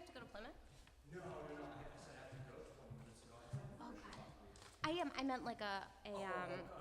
to go to Plymouth? No, I said I have to go 20 minutes ago. Oh, got it. I meant like a Board member.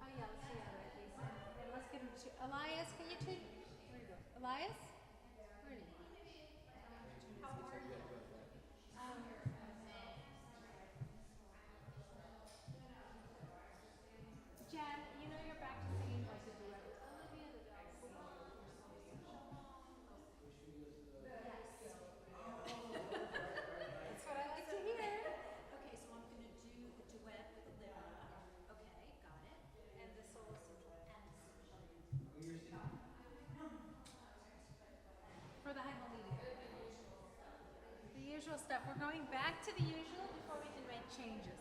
Oh yeah, let's do the other way, please. And let's give him two. Elias, can you two? Where you go? Elias? Where are you? Jen, you know you're back to singing like a duet with Olivia the dog. stuff. We're going back to the usual before we can make changes.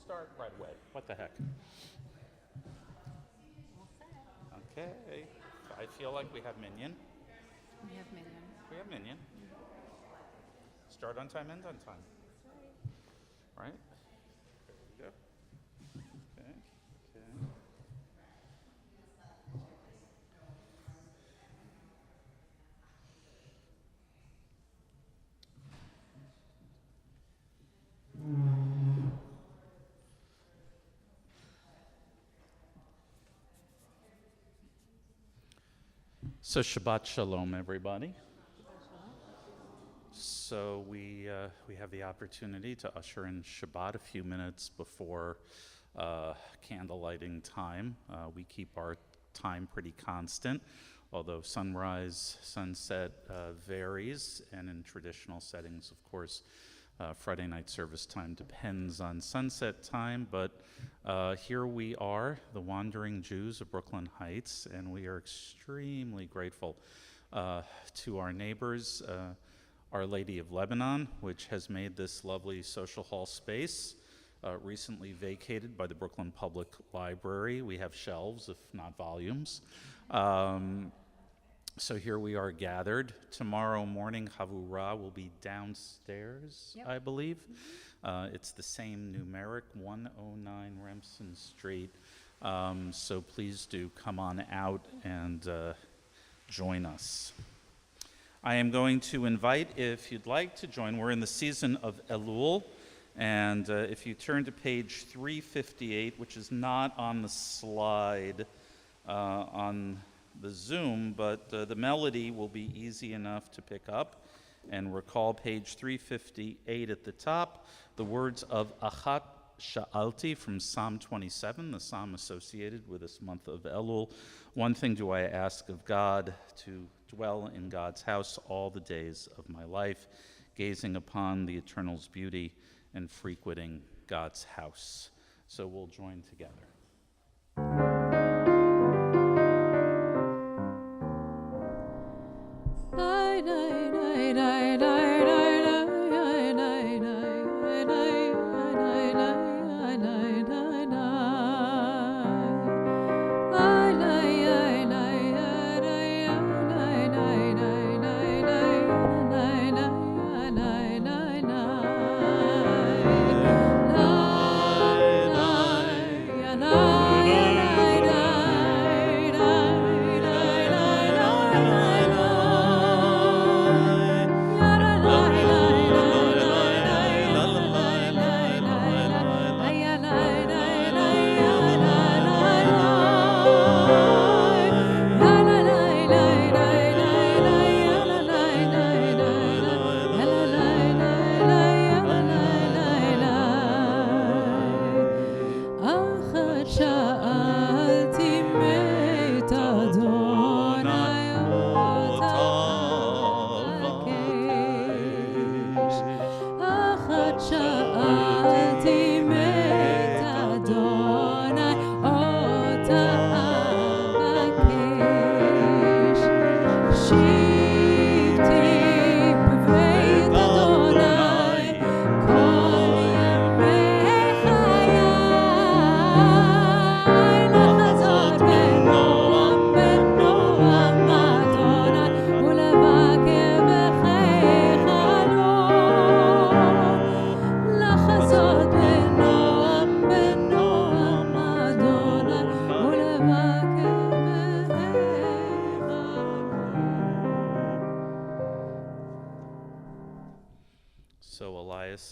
start right away. What the heck? All set. Okay. I feel like we have Minion. We have Minion. We have Minion. Start on time, end on time. That's right. Right? There we go. Okay. Okay. So Shabbat Shalom, everybody. So we have the opportunity to usher in Shabbat a few minutes before candle lighting time. We keep our time pretty constant, although sunrise, sunset varies, and in traditional settings, of course, Friday night service time depends on sunset time, but here we are, the Wandering Jews of Brooklyn Heights, and we are extremely grateful to our neighbors, Our Lady of Lebanon, which has made this lovely social hall space, recently vacated by the Brooklyn Public Library. We have shelves, if not volumes. So here we are gathered. Tomorrow morning, Havurah will be downstairs, Yep. I believe. It's the same numeric, 109 Remsen Street. So please do come on out and join us. I am going to invite, if you'd like to join, we're in the season of Elul, and if you turn to page 358, which is not on the slide on the Zoom, but the melody will be easy enough to pick up. And recall page 358 at the top, the words of Achat Sha'alti from Psalm 27, the psalm associated with this month of Elul. One thing do I ask of God, to dwell in God's house all the days of my life, gazing upon the Eternal's beauty and frequenting God's house. So we'll join together.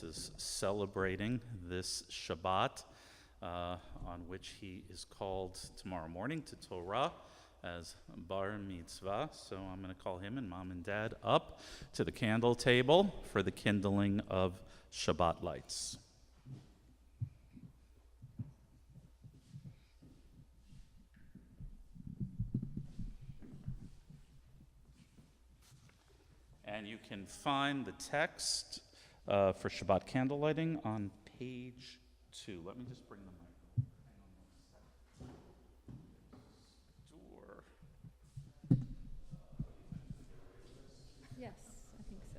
Is celebrating this Shabbat, on which he is called tomorrow morning to Torah as Bar Mitzvah. So I'm going to call him and Mom and Dad up to the candle table for the kindling of Shabbat lights. And you can find the text for Shabbat candle lighting on page 2. Let me just bring the mic. Yes, I think so.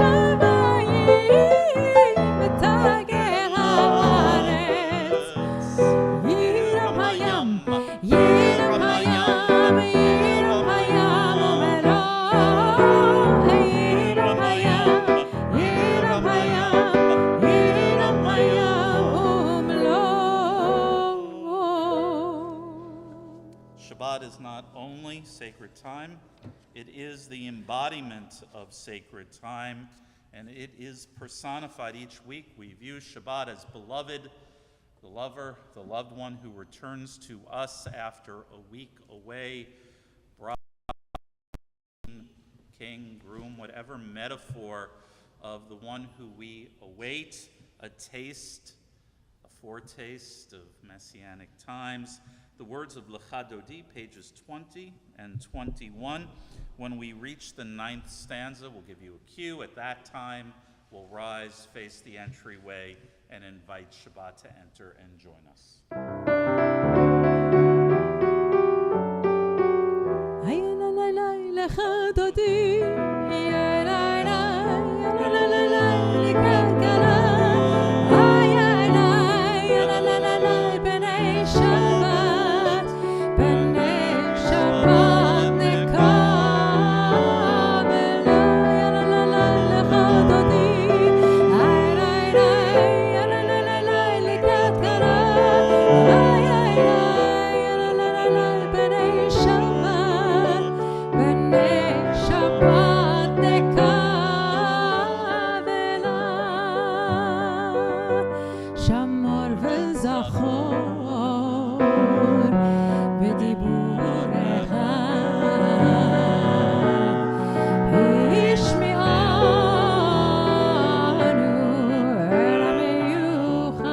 השמיים ותגל הארץ. יירום הים, יירום הים, יירום הים ומלואו. יירום הים, יירום הים, יירום הים ומלואו. Shabbat is not only sacred time, it is the embodiment of sacred time, and it is personified each week. We view Shabbat as beloved, the lover, the loved one who returns to us after a week away, bride, king, groom, whatever metaphor of the one who we await, a taste, a foretaste of messianic times. The words of Lecha Dodi, pages 20 and 21. When we reach the 9th stanza, we'll give you a cue. At that time, we'll rise, face the entryway, and invite Shabbat to enter and join us. Lecha Dodi, b'nei Shabbat, b'nei Shabbat nekabel. Lecha Dodi, likrat kala. b'nei Shabbat, b'nei Shabbat nekabela. שמור וזכור בדיבורך, השמיענו אל המיוחד.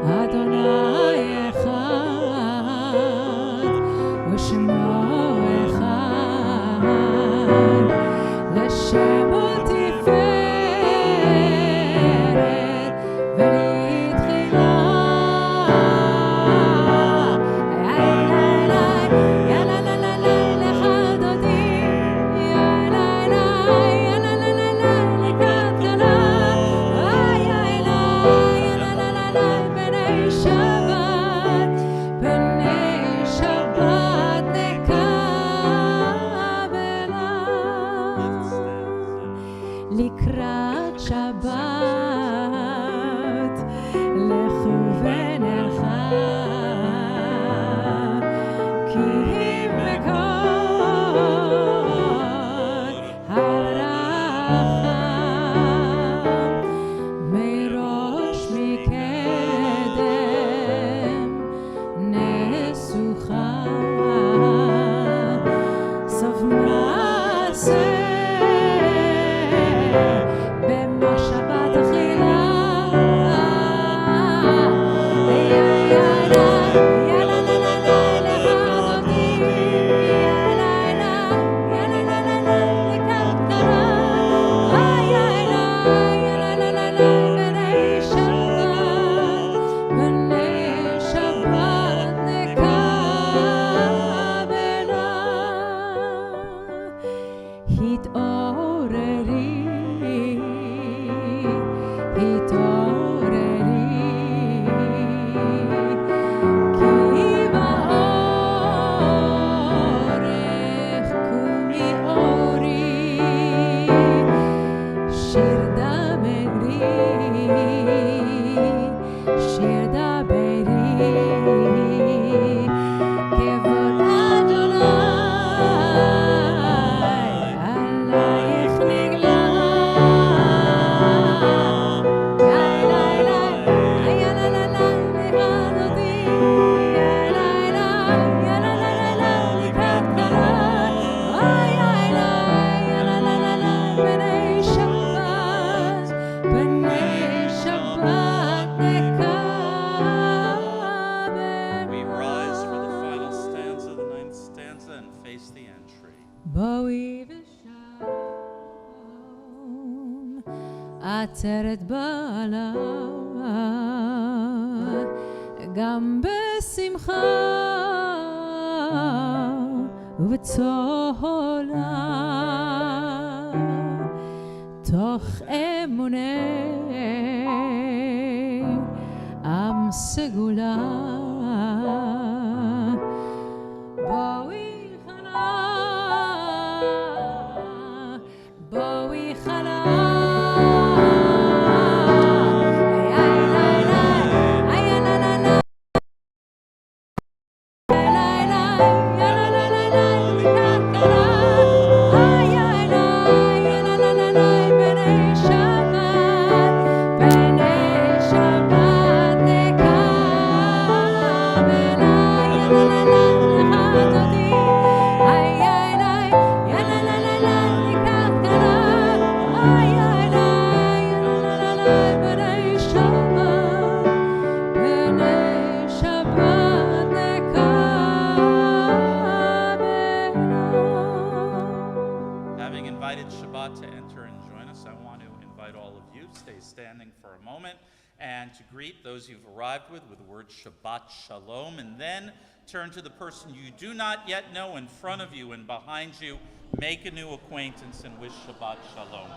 אדוני אחד ושמו אחד, לשם ולתפארת ולתחילה. לך דודי, לקראת כלה. ב'נei Shabbat, ב'נei Shabbat nekabela. לקראת שבת לכו ונלכה, כי אם מקור הברכה, מראש מקדם נסוכה, סוף מעשה במחשבה תחילה. בואי ושלום, עצרת בעלה, גם בשמחה ובצהלה. מתוך אמוני עם סגולה בואי חלה בואי חלה Having invited Shabbat to enter and join us, I want to invite all of you, stay standing for a moment, and to greet those you've arrived with the word Shabbat Shalom, and then turn to the person you do not yet know in front of you and behind you, make a new acquaintance and wish Shabbat Shalom.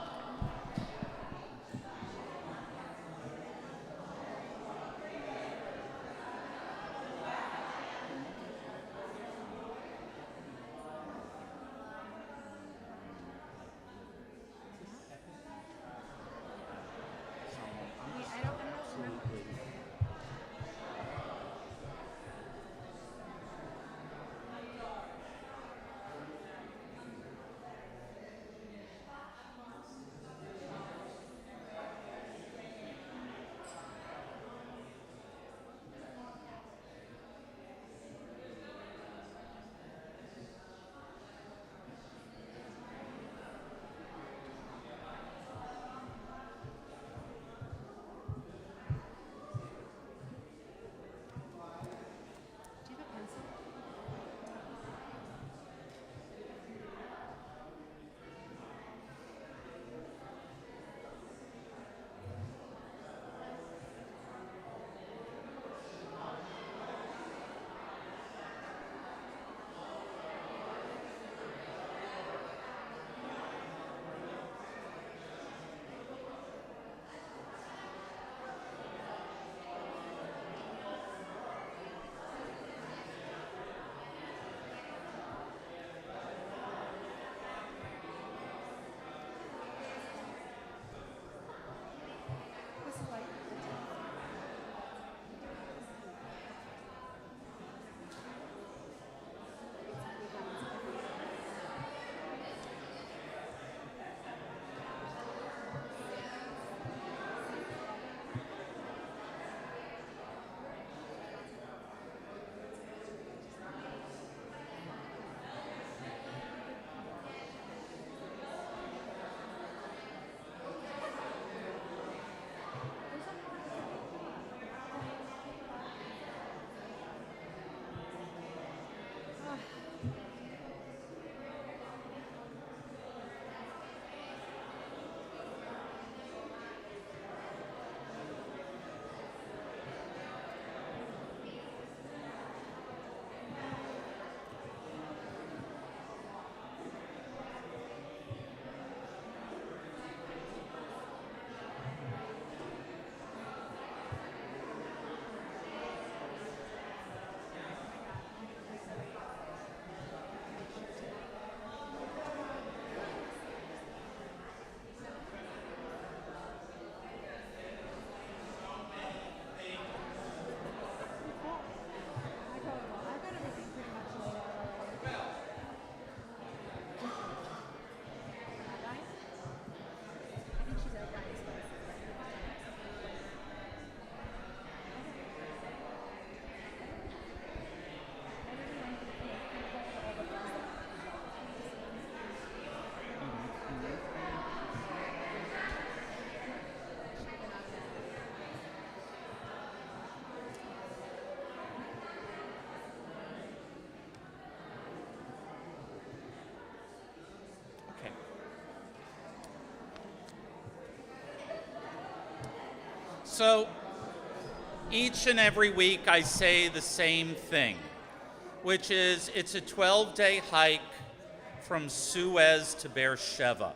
Do you have a pencil? This is like I got everything pretty much laid out already. Right? I think she's at Ryan's place. Okay. So, each and every week I say the same thing, which is it's a 12-day hike from Suez to Beersheba.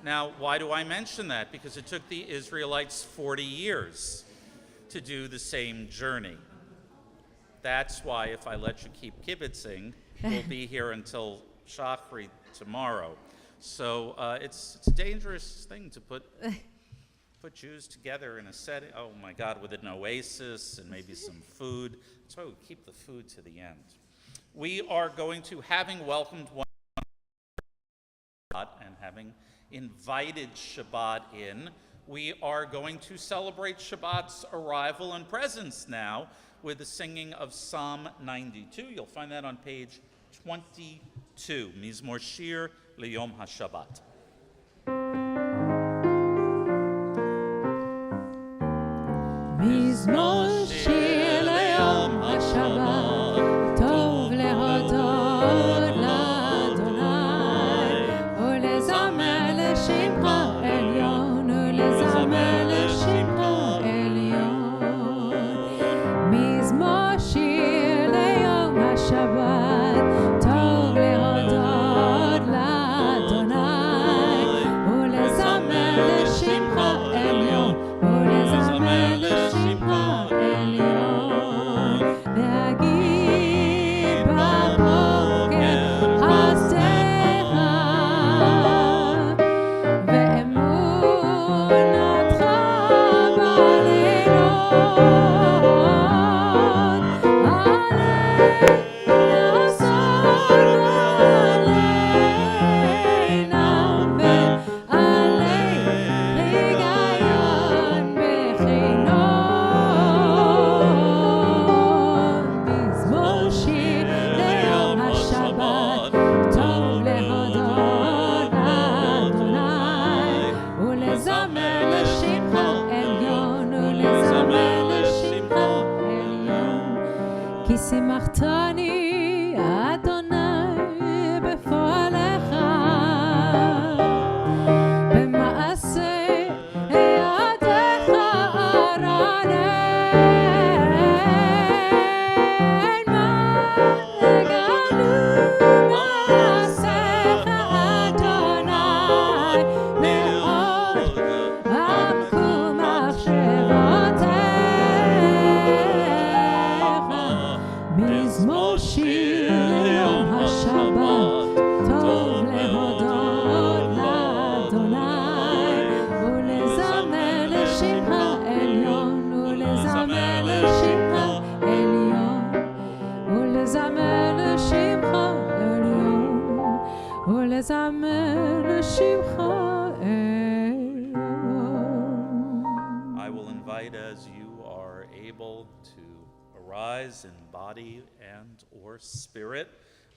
Now, why do I mention that? Because it took the Israelites 40 years to do the same journey. That's why if I let you keep kibitzing, we'll be here until Shachri tomorrow. So it's a dangerous thing to put Jews together in a setting, oh my God, with an oasis and maybe some food. That's why we keep the food to the end. We are going to, having welcomed one and having invited Shabbat in, we are going to celebrate Shabbat's arrival and presence now with the singing of Psalm 92. You'll find that on page 22, Mizmor Shir Liyom HaShabbat. מזמור שיר ליום השבת, טוב להודות לאדוני, ולזמר לשמך עליון, ולזמר לשמך עליון. מזמור שיר ליום השבת, טוב להודות לאדוני, ולזמר לשמך עליון, ולזמר לשמך עליון. להגיד בבוקר חסדך ואמונתך בלילות, כי שימחתני אדוני בפועלך, במעשה ידיך ארנן, מה יגלו מעשיך אדוני, מאוד עמקו מחשבותיך. מזמור שיר ליום השבת, טוב להודות לאדוני, ולזמר לשמך עליון, ולזמר לשמך עליון, ולזמר לשמך עליון, ולזמר לשמך עליון. I will invite, as you are able, to arise in body and or spirit.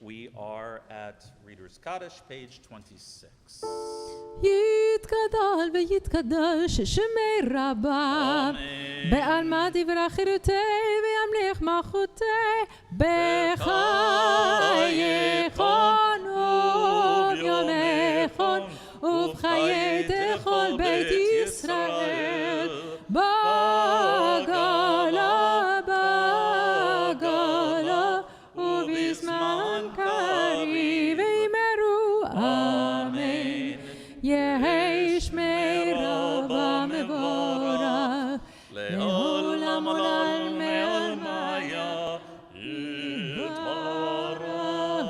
We are at Reader's Kaddish, page 26. יתגדל ויתקדש שמי רבה, בעלמא דברי חירותי וימליך מלכותי, בחייכון וביומייכון ובחיי כל בית ישראל, בגולה בגולה ובזמן קריב אמרו אמן. יהי שמי רבה מבורך לעולם עולם מעלמיה יתברך.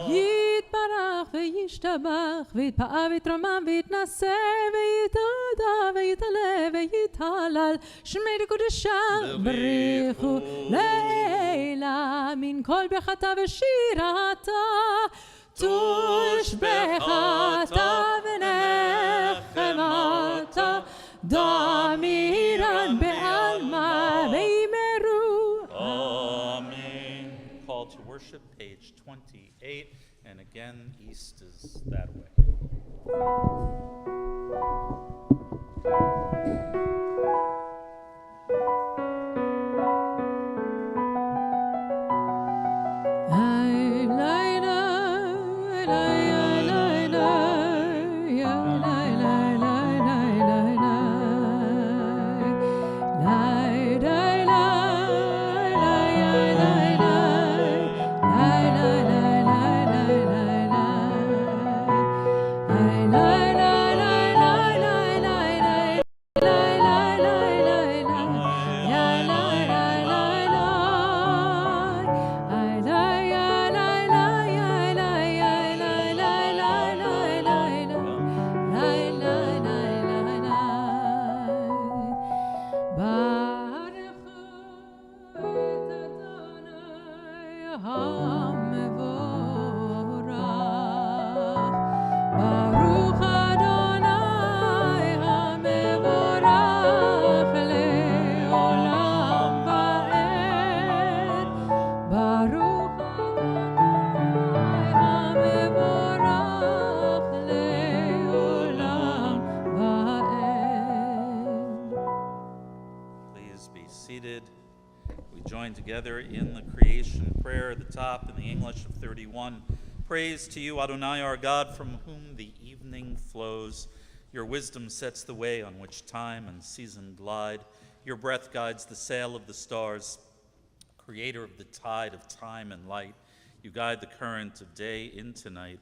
יתברך וישתבח ויתפאר ויתרומם ויתנשא ויתהודה ויתעלה ויתהלל שמי לקודשה בריחו לעילה מן כל ברכתה ושירתה תושבחתה ונחמתה דמירן בעלמא ואמרו Amen. Call to worship, page 28, and again, east is that way. la la seated. We join together in the creation prayer at the top in the English of 31. Praise to you, Adonai, our God, from whom the evening flows. Your wisdom sets the way on which time and season glide. Your breath guides the sail of the stars. Creator of the tide of time and light, you guide the current of day into night.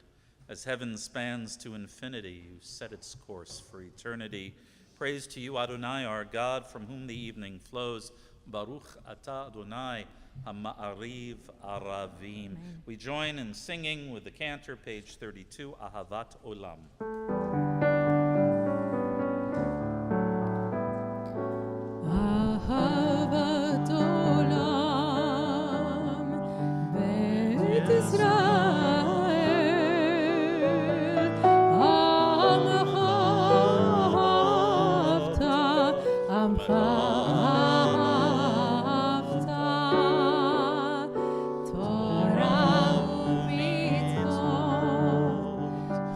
As heaven spans to infinity, you set its course for eternity. Praise to you, Adonai, our God, from whom the evening flows. Baruch atah Adonai, ha'ma'ariv aravim. We join in singing with the cantor, page 32, Ahavat Olam. אהבת עולם, בית ישראל, עמך אהבת, עמך אהבת, תורה ומצוות,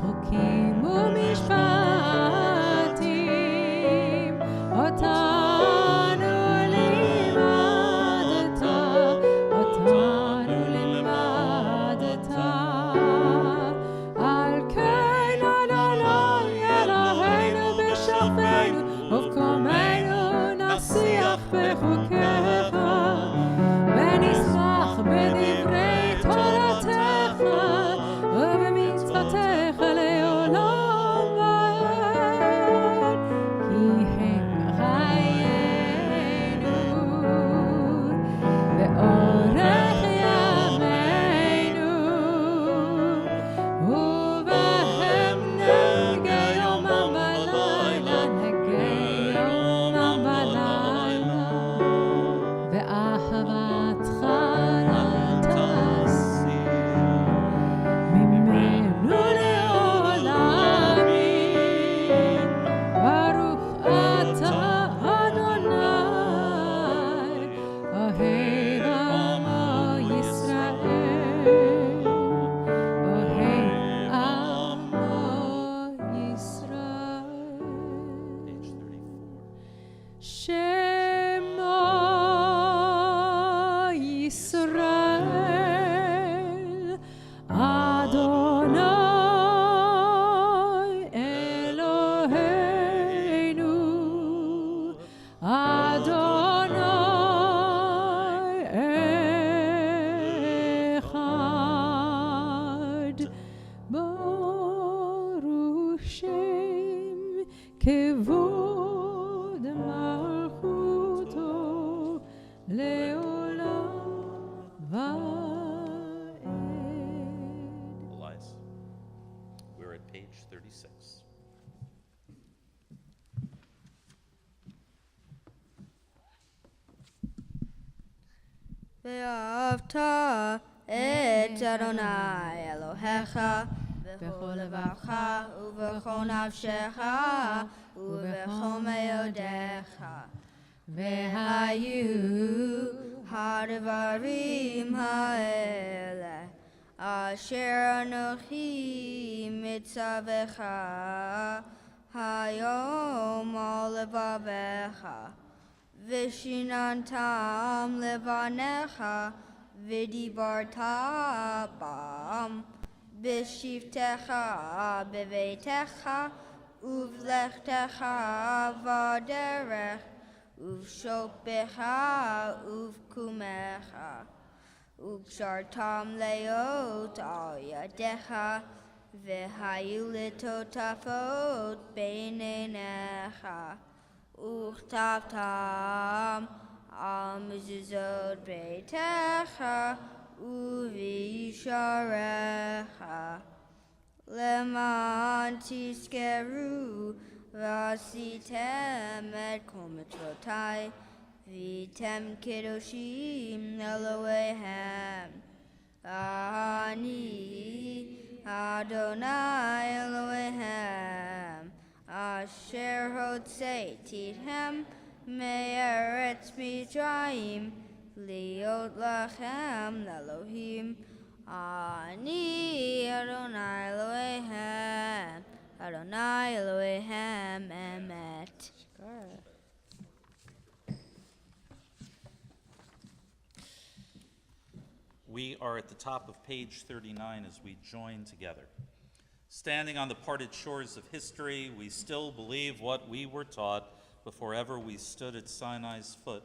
חוקים ומשפטים, אותנו לימדת, על כן אדוני אלוהינו בשוכבנו ובקומנו נשיח בחוקיך ונשמח בדברי תורתך ובמצוותיך לעולם ועד כי הם חיינו ואורך ימינו ובהם נגה יומם ולילה, נגה יומם ולילה, ואהבתך אל תסיר ממנו לעולמים. ברוך אתה אדוני אוהב עמו ישראל, אוהב עמו ישראל. Page 34. שמע ישראל, אדוני אלוהינו, אדוני אחד, ברוך שם כבוד מלכותו לעולם ועד. Elias. We're at page 36. ואהבת את אדוני אלוהיך בכל לבבך ובכל נפשך ובכל מאודיך. והיו הדברים האלה אשר אנוכי מצווך היום על לבביך ושיננתם לבניך ודיברת בם בשבתך בביתך ובלכתך בדרך ובשוכבך ובקומך וקשרתם להיות על ידיך והיו לטוטפות בין עיניך וכתבתם על מזוזות ביתך ובישעריך למען תזכרו ועשיתם את כל מצוותיי והייתם קדושים אלוהיהם. אני אדוני אלוהיהם אשר הוצאתיכם מארץ מצרים להיות לכם לאלוהים. אני אדוני אלוהיהם, אדוני אלוהיהם אמת. We are at the top of page 39 as we join together. Standing on the parted shores of history, we still believe what we were taught before ever we stood at Sinai's foot,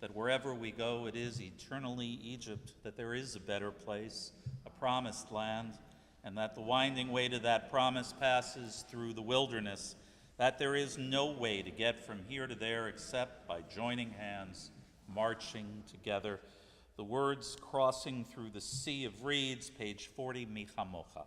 that wherever we go, it is eternally Egypt, that there is a better place, a promised land, and that the winding way to that promise passes through the wilderness, that there is no way to get from here to there except by joining hands, marching together. The words crossing through the sea of reeds, page 40, Michamocha.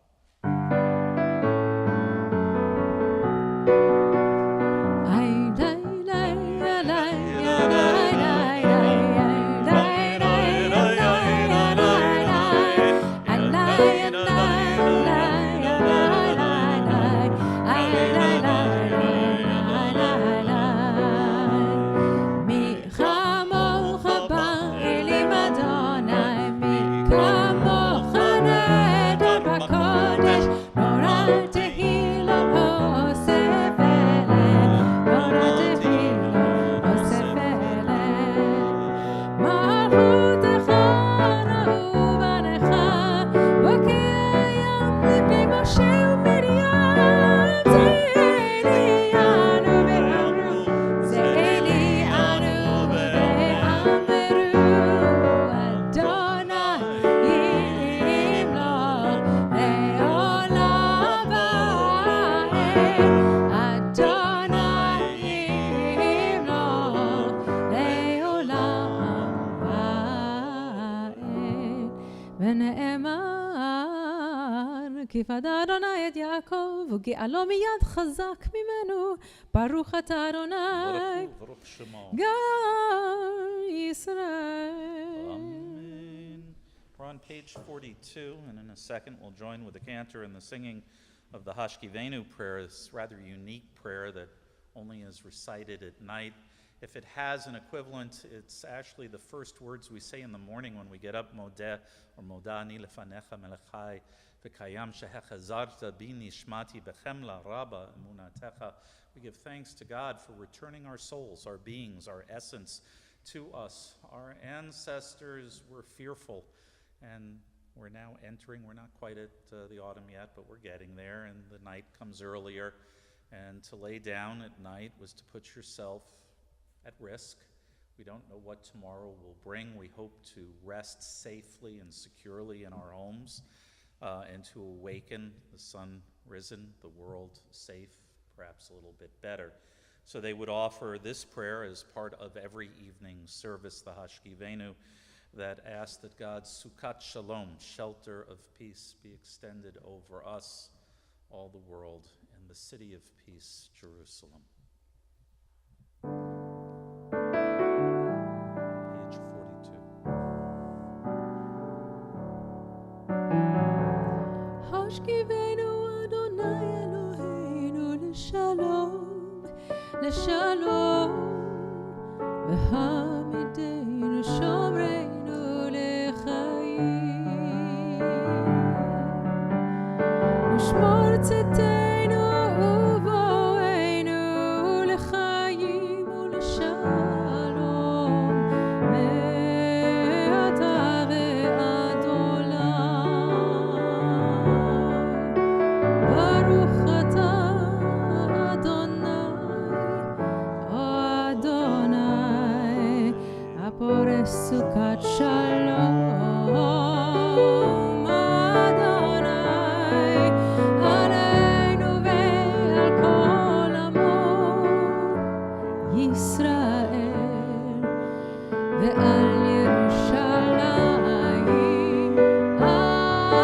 כיפד אדוני את יעקב, וגאלו מיד חזק ממנו. ברוך אתה אדוני, ברוך שמו. גאל ישראל. Amen. We're on page 42, and in a second we'll join with the cantor in the singing of the Hashkivenu prayer, this rather unique prayer that only is recited at night. If it has an equivalent, it's actually the first words we say in the morning when we get up, Modeh, or Modani lefanecha melechai, v'kayam shehechazarta bi nishmati bechemla rabba emunatecha. We give thanks to God for returning our souls, our beings, our essence to us. Our ancestors were fearful, and we're now entering, we're not quite at the autumn yet, but we're getting there, and the night comes earlier. And to lay down at night was to put yourself at risk. We don't know what tomorrow will bring. We hope to rest safely and securely in our homes and to awaken the sun risen, the world safe, perhaps a little bit better. So they would offer this prayer as part of every evening service, the Hashkivenu, that asked that God's Sukkot Shalom, shelter of peace, be extended over us, all the world, and the city of peace, Jerusalem. Page 42. Hashkivenu Adonai Eloheinu לשלום, לשלום, והעמידנו שומרנו לחיים, ושמור צאתנו ובואנו לחיים ולשלום, מעתה ועד עולם. ברוך אתה אדוני, אדוני, הפורש סוכת שלום. אדוני, עלינו ועל כל עמו ישראל, ועל ירושלים. אמן,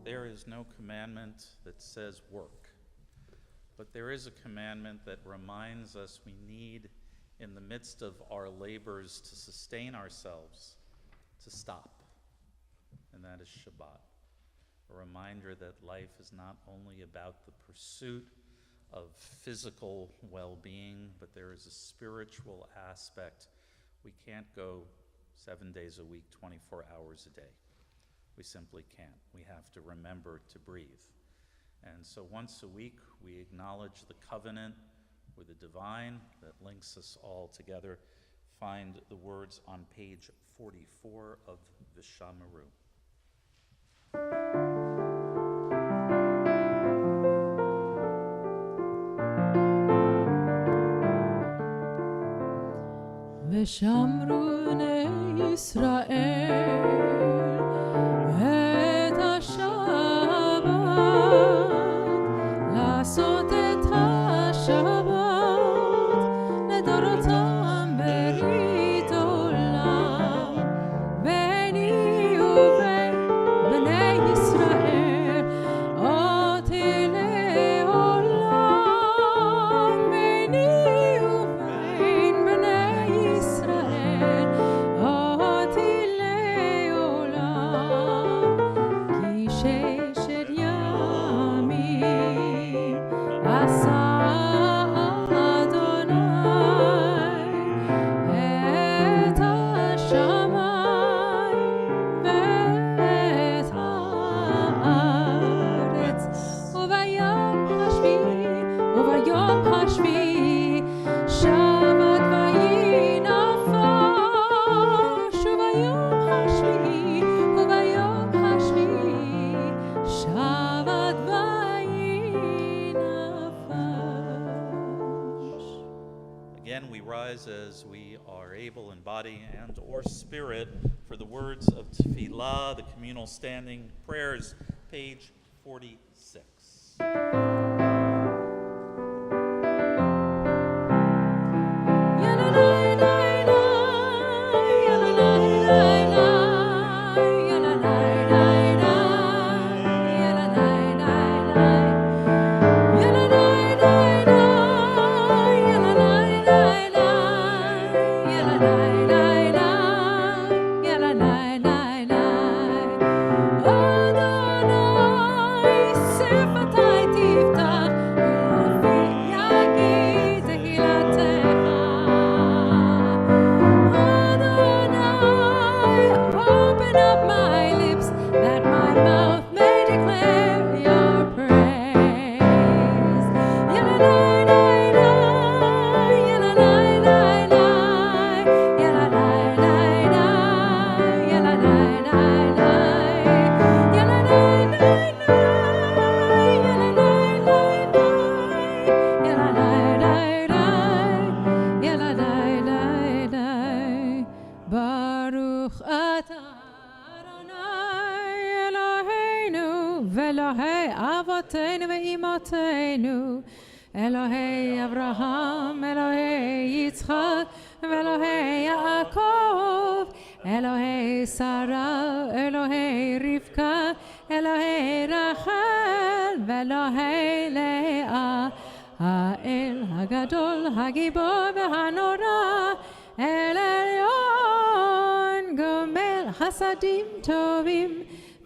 There is no commandment that says work, But there is a commandment that reminds us we need, in the midst of our labors to sustain ourselves, to stop. And that is Shabbat. A reminder that life is not only about the pursuit of physical well-being, but there is a spiritual aspect. We can't go 7 days a week, 24 hours a day. We simply can't. We have to remember to breathe. And so once a week, we acknowledge the covenant with the divine that links us all together. Find the words on page 44 of Vishamaru. ושמרו בני ישראל את השבת, לעשות את השבת לדורותם ברית עולם. ביני ובין בני ישראל אותי לעולם. ביני ובין בני ישראל אותי לעולם. כי ששת ימים עשה אדוני את השמיים ואת הארץ. וביום השביעי שבת ויהי נפש. וביום השביעי שבת ויהי נפש. Again, we rise as we are able in body and or spirit for the words of Tefillah, the communal standing prayers, page 46. Open up my lips that my mouth may declare your praise. Baruch atah Adonai Eloheinu ve'Elohei avoteinu ve'imotenu, Elohei Avraham, Elohei Yitzchak, ve'Elohei Yaakov, Elohei Sarah, Elohei Rivka, Elohei Rachel, ve'Elohei Leah, Ha'el Hagadol, Hagibor ve'Hanora, El Elyon, Gomel Hasadim Tovim,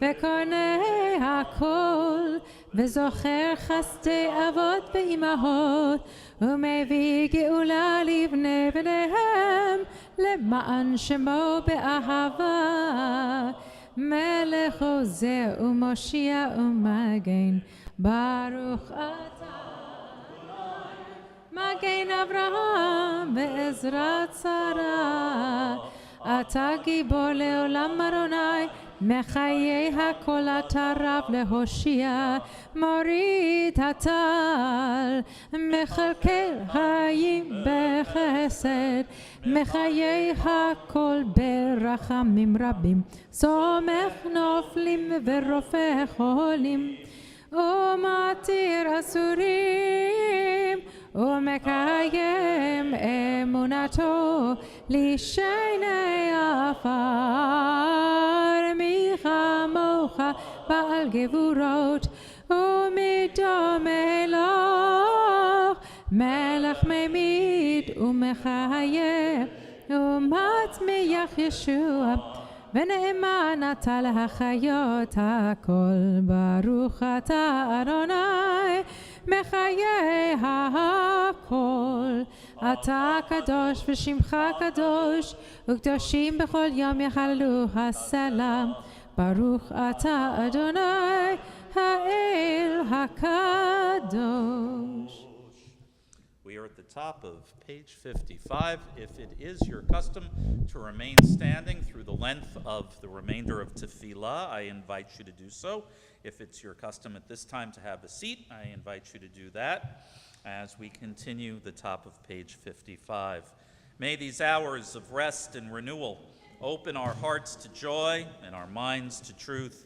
וקונה הכל, וזוכר חסדי אבות ואימהות, ומביא גאולה לבני בניהם, למען שמו באהבה. מלך עוזר ומושיע ומגן, ברוך אתה מגן אברהם בעזרת שרה. אתה גיבור לעולם אדוני, מחיי הכל אתה רב להושיע, מוריד הטל, מכלכל חיים בחסד, מחיי הכל ברחמים רבים, סומך נופלים ורופא חולים, ומתיר אסורים, ומקיים אמונתו לשני עפר. מי כמוך בעל גבורות ומדומה לו, מלך ממית ומחיה ומצמיח ישוע ונאמן אתה להחיות הכל. ברוך אתה אדוני מחיה הכל. אתה קדוש ושמך קדוש וקדושים בכל יום יחללו הסלם. ברוך אתה אדוני האל הקדוש. We are at the top of page 55. If it is your custom to remain standing through the length of the remainder of Tefillah, I invite you to do so. If it's your custom at this time to have a seat, I invite you to do that as we continue the top of page 55. May these hours of rest and renewal open our hearts to joy and our minds to truth.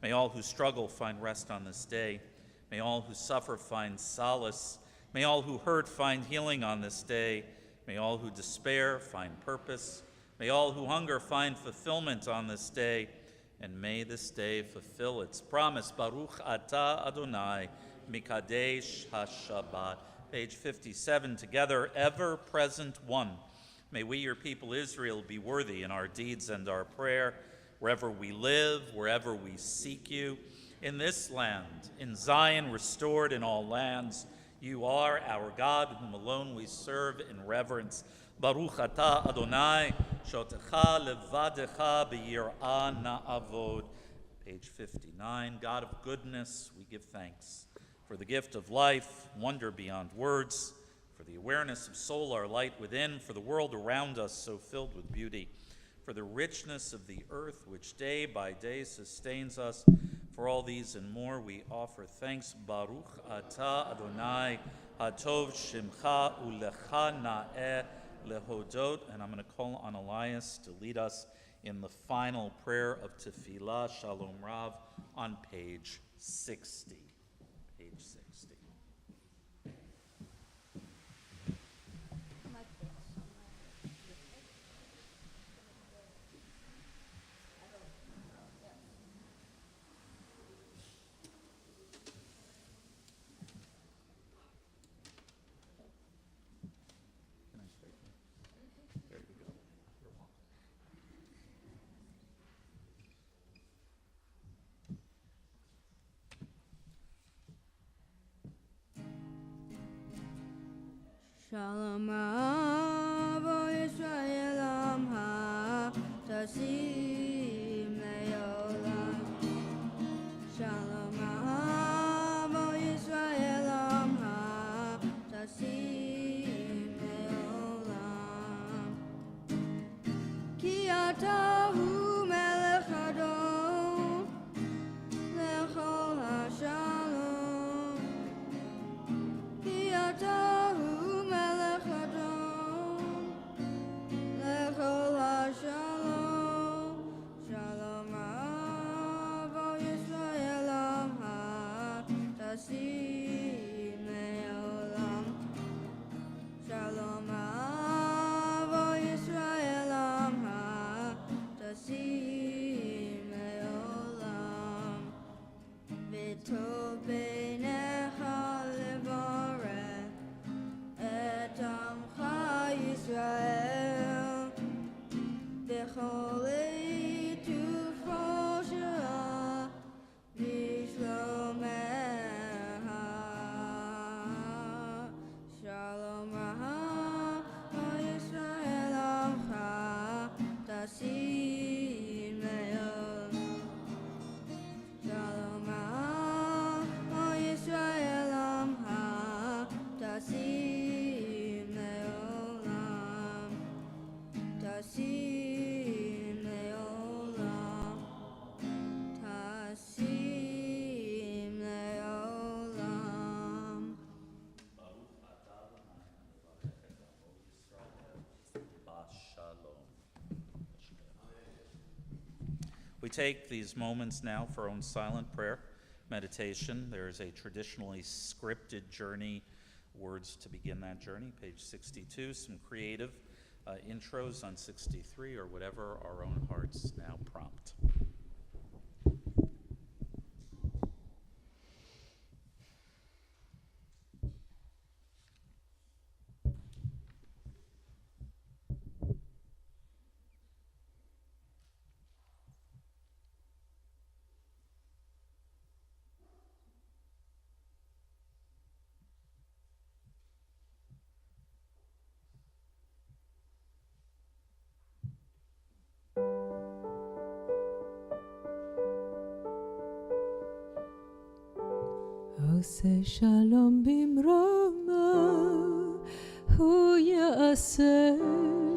May all who struggle find rest on this day. May all who suffer find solace. May all who hurt find healing on this day. May all who despair find purpose. May all who hunger find fulfillment on this day. And may this day fulfill its promise. Baruch atah Adonai mikadesh ha-Shabbat. Page 57, together, ever-present one. May we, your people Israel, be worthy in our deeds and our prayer, wherever we live, wherever we seek you. In this land, in Zion, restored in all lands, you are our God, whom alone we serve in reverence. Baruch atah Adonai, shotecha levadecha b'yirah na'avod. Page 59, God of goodness, we give thanks for the gift of life, wonder beyond words, for the awareness of soul, our light within, for the world around us so filled with beauty, for the richness of the earth which day by day sustains us. For all these and more, we offer thanks. Baruch atah Adonai, hatov shimcha ulecha na'eh lehodot. And I'm going to call on Elias to lead us in the final prayer of Tefillah Shalom Rav on page 60. Page 60. There you go. You're welcome. Shalom Avo Yisrael Amha Tasim Leolam. Shalom Avo Yisrael Amha Tasim Leolam. Ki ata hu melech Adon lechol hashalom. Ki ata hu melech Adon lechol hashalom. Shalom avo Yisrael amha tasim leolam. Shalom avo Yisrael amha tasim leolam. V'tov beinecha levarech et amcha Yisrael b'chol tufosha v'shlomecha. Shalom Yisrael amcha tasim leolam. Shalom Yisrael amha tasim leolam. Tasim leolam. Tasim leolam. We take these moments now for our own silent prayer meditation. There is a traditionally scripted journey, words to begin that journey, page 62, some creative intros on 63, or whatever our own hearts now prompt. עושה שלום במרומה, הוא יעשה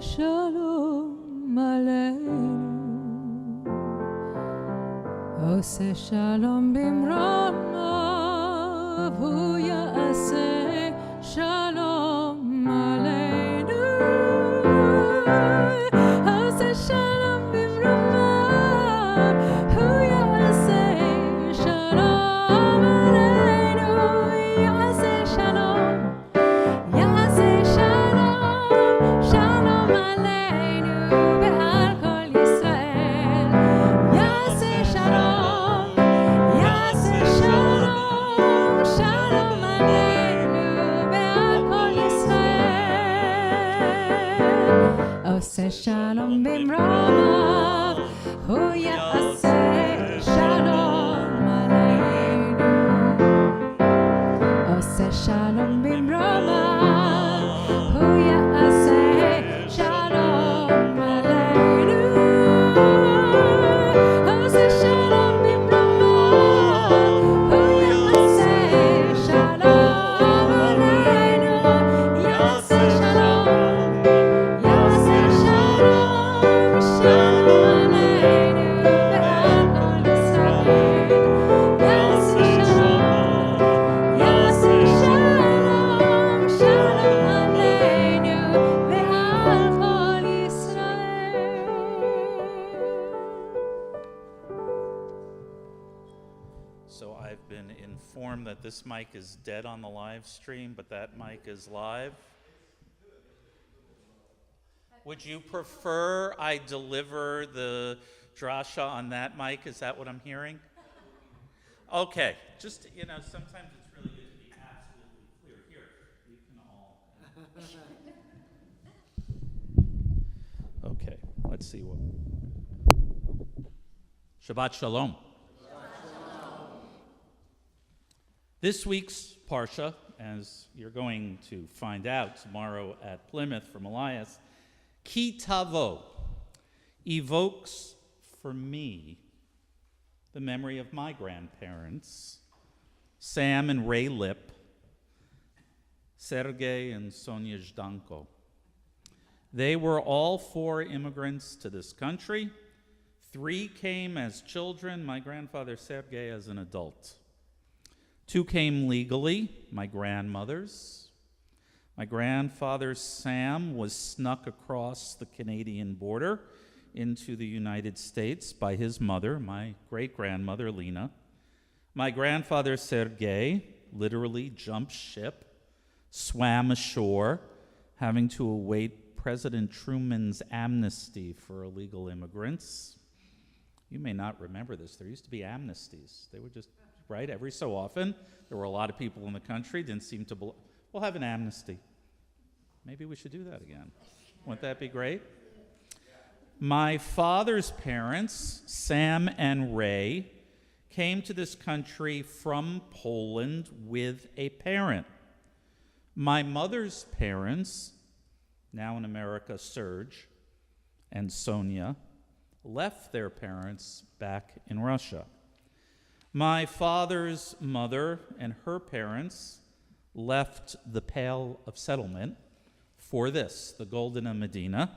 שלום עלינו. עושה שלום במרומה, הוא יעשה שלום עלינו. עושה שלום במרומה, הוא יעשה שלום עלינו. יעשה שלום, יעשה שלום, שלום עלינו ועל כל ישראל. יעשה שלום, יעשה שלום, שלום עלינו ועל כל ישראל. עושה שלום במרומה, הוא יעשה שלום עלינו. עושה שלום במרומה, הוא יעשה שלום עלינו. עושה שלום במרומה, הוא יעשה שלום עלינו. יעשה שלום, יעשה שלום, שלום עלינו ועל כל ישראל. יעשה שלום, יעשה שלום, שלום עלינו ועל כל ישראל. So I've been informed that this mic is dead on the live stream, but that mic is live. Would you prefer I deliver the drasha on that mic? Is that what I'm hearing? Okay, just, sometimes it's really good to be absolutely clear. Here, we can all. Okay, let's see what. Shabbat Shalom. This week's Parsha, as you're going to find out tomorrow at Plymouth from Elias, Ki Tavo, evokes for me the memory of my grandparents, Sam and Ray Lip, Sergei and Sonia Zhdanko. They were all 4 immigrants to this country. 3 came as children, my grandfather Sergei as an adult. 2 came legally, my grandmothers. My grandfather Sam was snuck across the Canadian border into the United States by his mother, my great-grandmother Lena. My grandfather Sergei literally jumped ship, swam ashore, having to await President Truman's amnesty for illegal immigrants. You may not remember this. There used to be amnesties. They would just, right, every so often, there were a lot of people in the country, didn't seem to, we'll have an amnesty. Maybe we should do that again. Wouldn't that be great? My father's parents, Sam and Ray, came to this country from Poland with a parent. My mother's parents, now in America, Serge and Sonia, left their parents back in Russia. My father's mother and her parents left the Pale of Settlement for this, the Goldene Medina,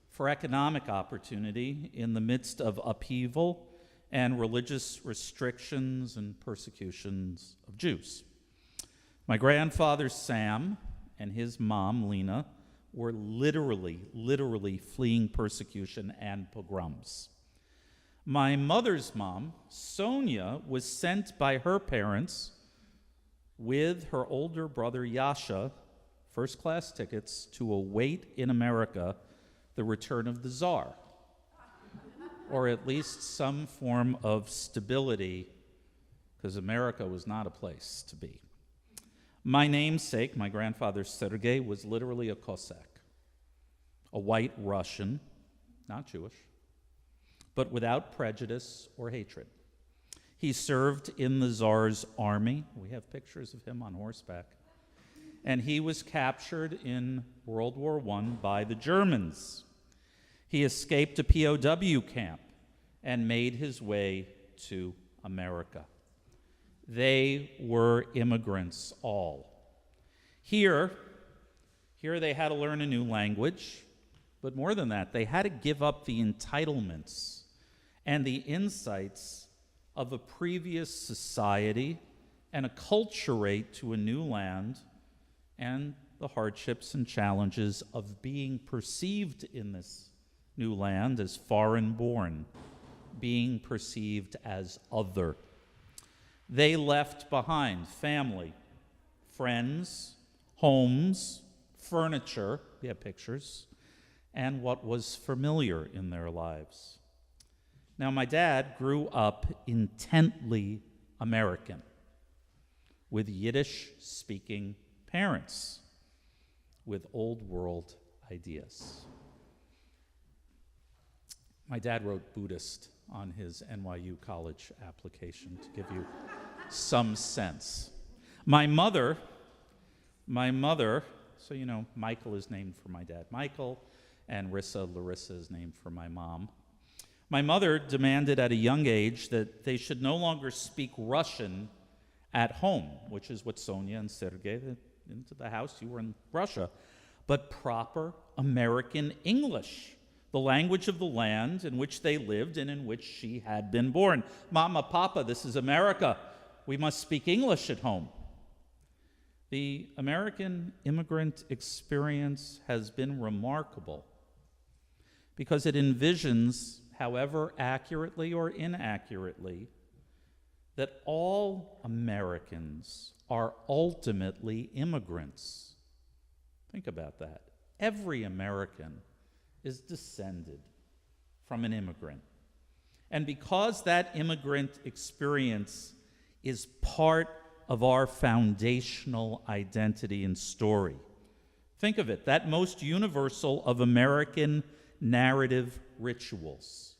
for economic opportunity in the midst of upheaval and religious restrictions and persecutions of Jews. My grandfather Sam and his mom Lena were literally fleeing persecution and pogroms. My mother's mom, Sonia, was sent by her parents with her older brother Yasha, first-class tickets, to await in America the return of the Tsar, or at least some form of stability, because America was not a place to be. My namesake, my grandfather Sergei, was literally a Cossack, a white Russian, not Jewish, but without prejudice or hatred. He served in the Tsar's army. We have pictures of him on horseback. And he was captured in World War I by the Germans. He escaped a POW camp and made his way to America. They were immigrants all. Here they had to learn a new language, but more than that, they had to give up the entitlements and the insights of a previous society and acculturate to a new land and the hardships and challenges of being perceived in this new land as foreign-born, being perceived as other. They left behind family, friends, homes, furniture, we have pictures, and what was familiar in their lives. Now, my dad grew up intently American, with Yiddish-speaking parents, with old world ideas. My dad wrote Buddhist on his NYU college application to give you some sense. My mother, so you know, Michael is named for my dad, Michael, and Larissa is named for my mom. My mother demanded at a young age that they should no longer speak Russian at home, which is what Sonia and Sergei, into the house, you were in Russia, but proper American English, the language of the land in which they lived and in which she had been born. Mama, Papa, this is America. We must speak English at home. The American immigrant experience has been remarkable because it envisions, however accurately or inaccurately, that all Americans are ultimately immigrants. Think about that. Every American is descended from an immigrant. And because that immigrant experience is part of our foundational identity and story, think of it, that most universal of American narrative rituals,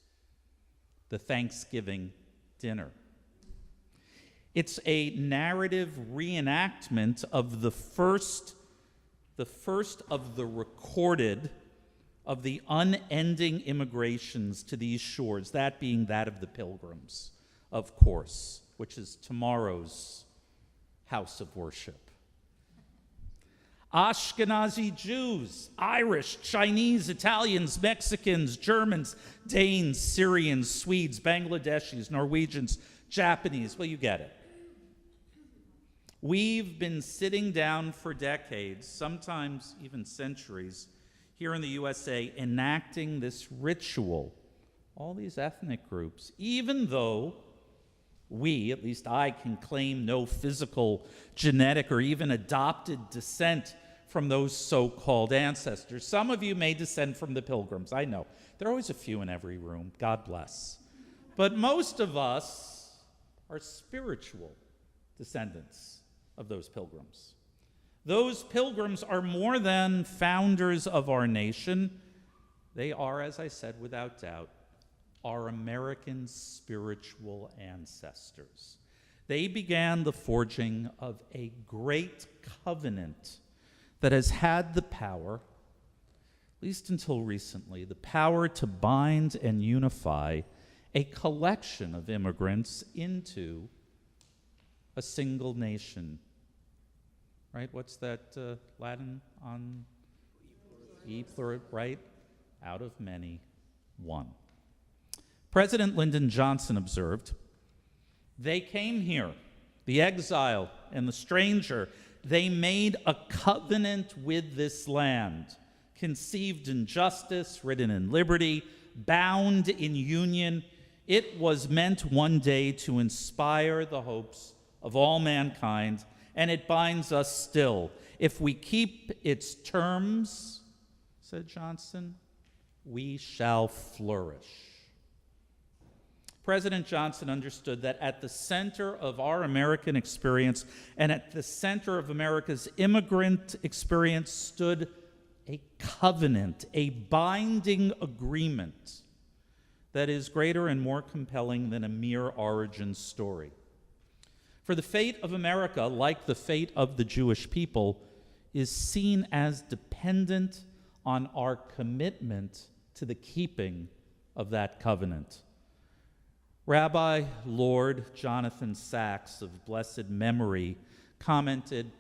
the Thanksgiving dinner. It's a narrative reenactment of the first of the recorded, of the unending immigrations to these shores, that being that of the Pilgrims, of course, which is tomorrow's house of worship. Ashkenazi Jews, Irish, Chinese, Italians, Mexicans, Germans, Danes, Syrians, Swedes, Bangladeshis, Norwegians, Japanese, well, you get it. We've been sitting down for decades, sometimes even centuries, here in the USA, enacting this ritual, all these ethnic groups, even though we, at least I, can claim no physical, genetic, or even adopted descent from those so-called ancestors. Some of you may descend from the Pilgrims, I know. There are always a few in every room, God bless. But most of us are spiritual descendants of those Pilgrims. Those Pilgrims are more than founders of our nation. They are, as I said, without doubt, our American spiritual ancestors. They began the forging of a great covenant that has had the power, at least until recently, the power to bind and unify a collection of immigrants into a single nation. Right? What's that Latin on E plural, right? Out of many, one. President Lyndon Johnson observed, they came here, the exile and the stranger, they made a covenant with this land, conceived in justice, written in liberty, bound in union. It was meant one day to inspire the hopes of all mankind, and it binds us still. If we keep its terms, said Johnson, we shall flourish. President Johnson understood that at the center of our American experience and at the center of America's immigrant experience stood a covenant, a binding agreement that is greater and more compelling than a mere origin story. For the fate of America, like the fate of the Jewish people, is seen as dependent on our commitment to the keeping of that covenant. Rabbi Lord Jonathan Sacks of blessed memory commented,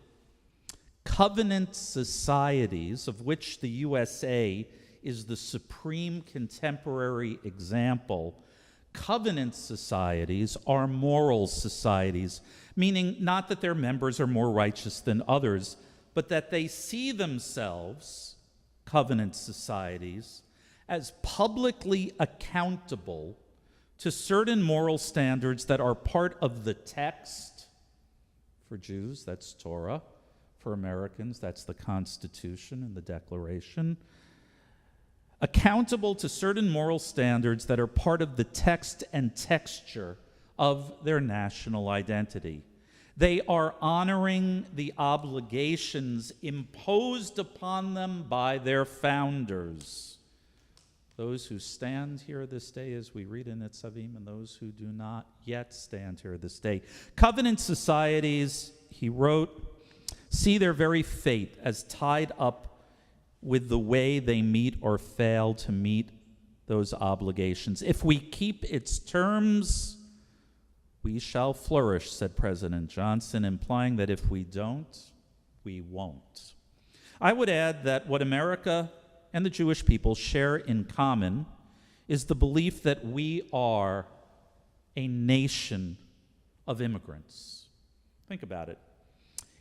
"Covenant societies, of which the USA is the supreme contemporary example, covenant societies are moral societies, meaning not that their members are more righteous than others, but that they see themselves, covenant societies, as publicly accountable to certain moral standards that are part of the text. For Jews, that's Torah. For Americans, that's the Constitution and the Declaration. Accountable to certain moral standards that are part of the text and texture of their national identity. They are honoring the obligations imposed upon them by their founders. Those who stand here this day, as we read in Nitzavim, and those who do not yet stand here this day. Covenant societies, he wrote, see their very fate as tied up with the way they meet or fail to meet those obligations. If we keep its terms, we shall flourish, said President Johnson, implying that if we don't, we won't. I would add that what America and the Jewish people share in common is the belief that we are a nation of immigrants. Think about it.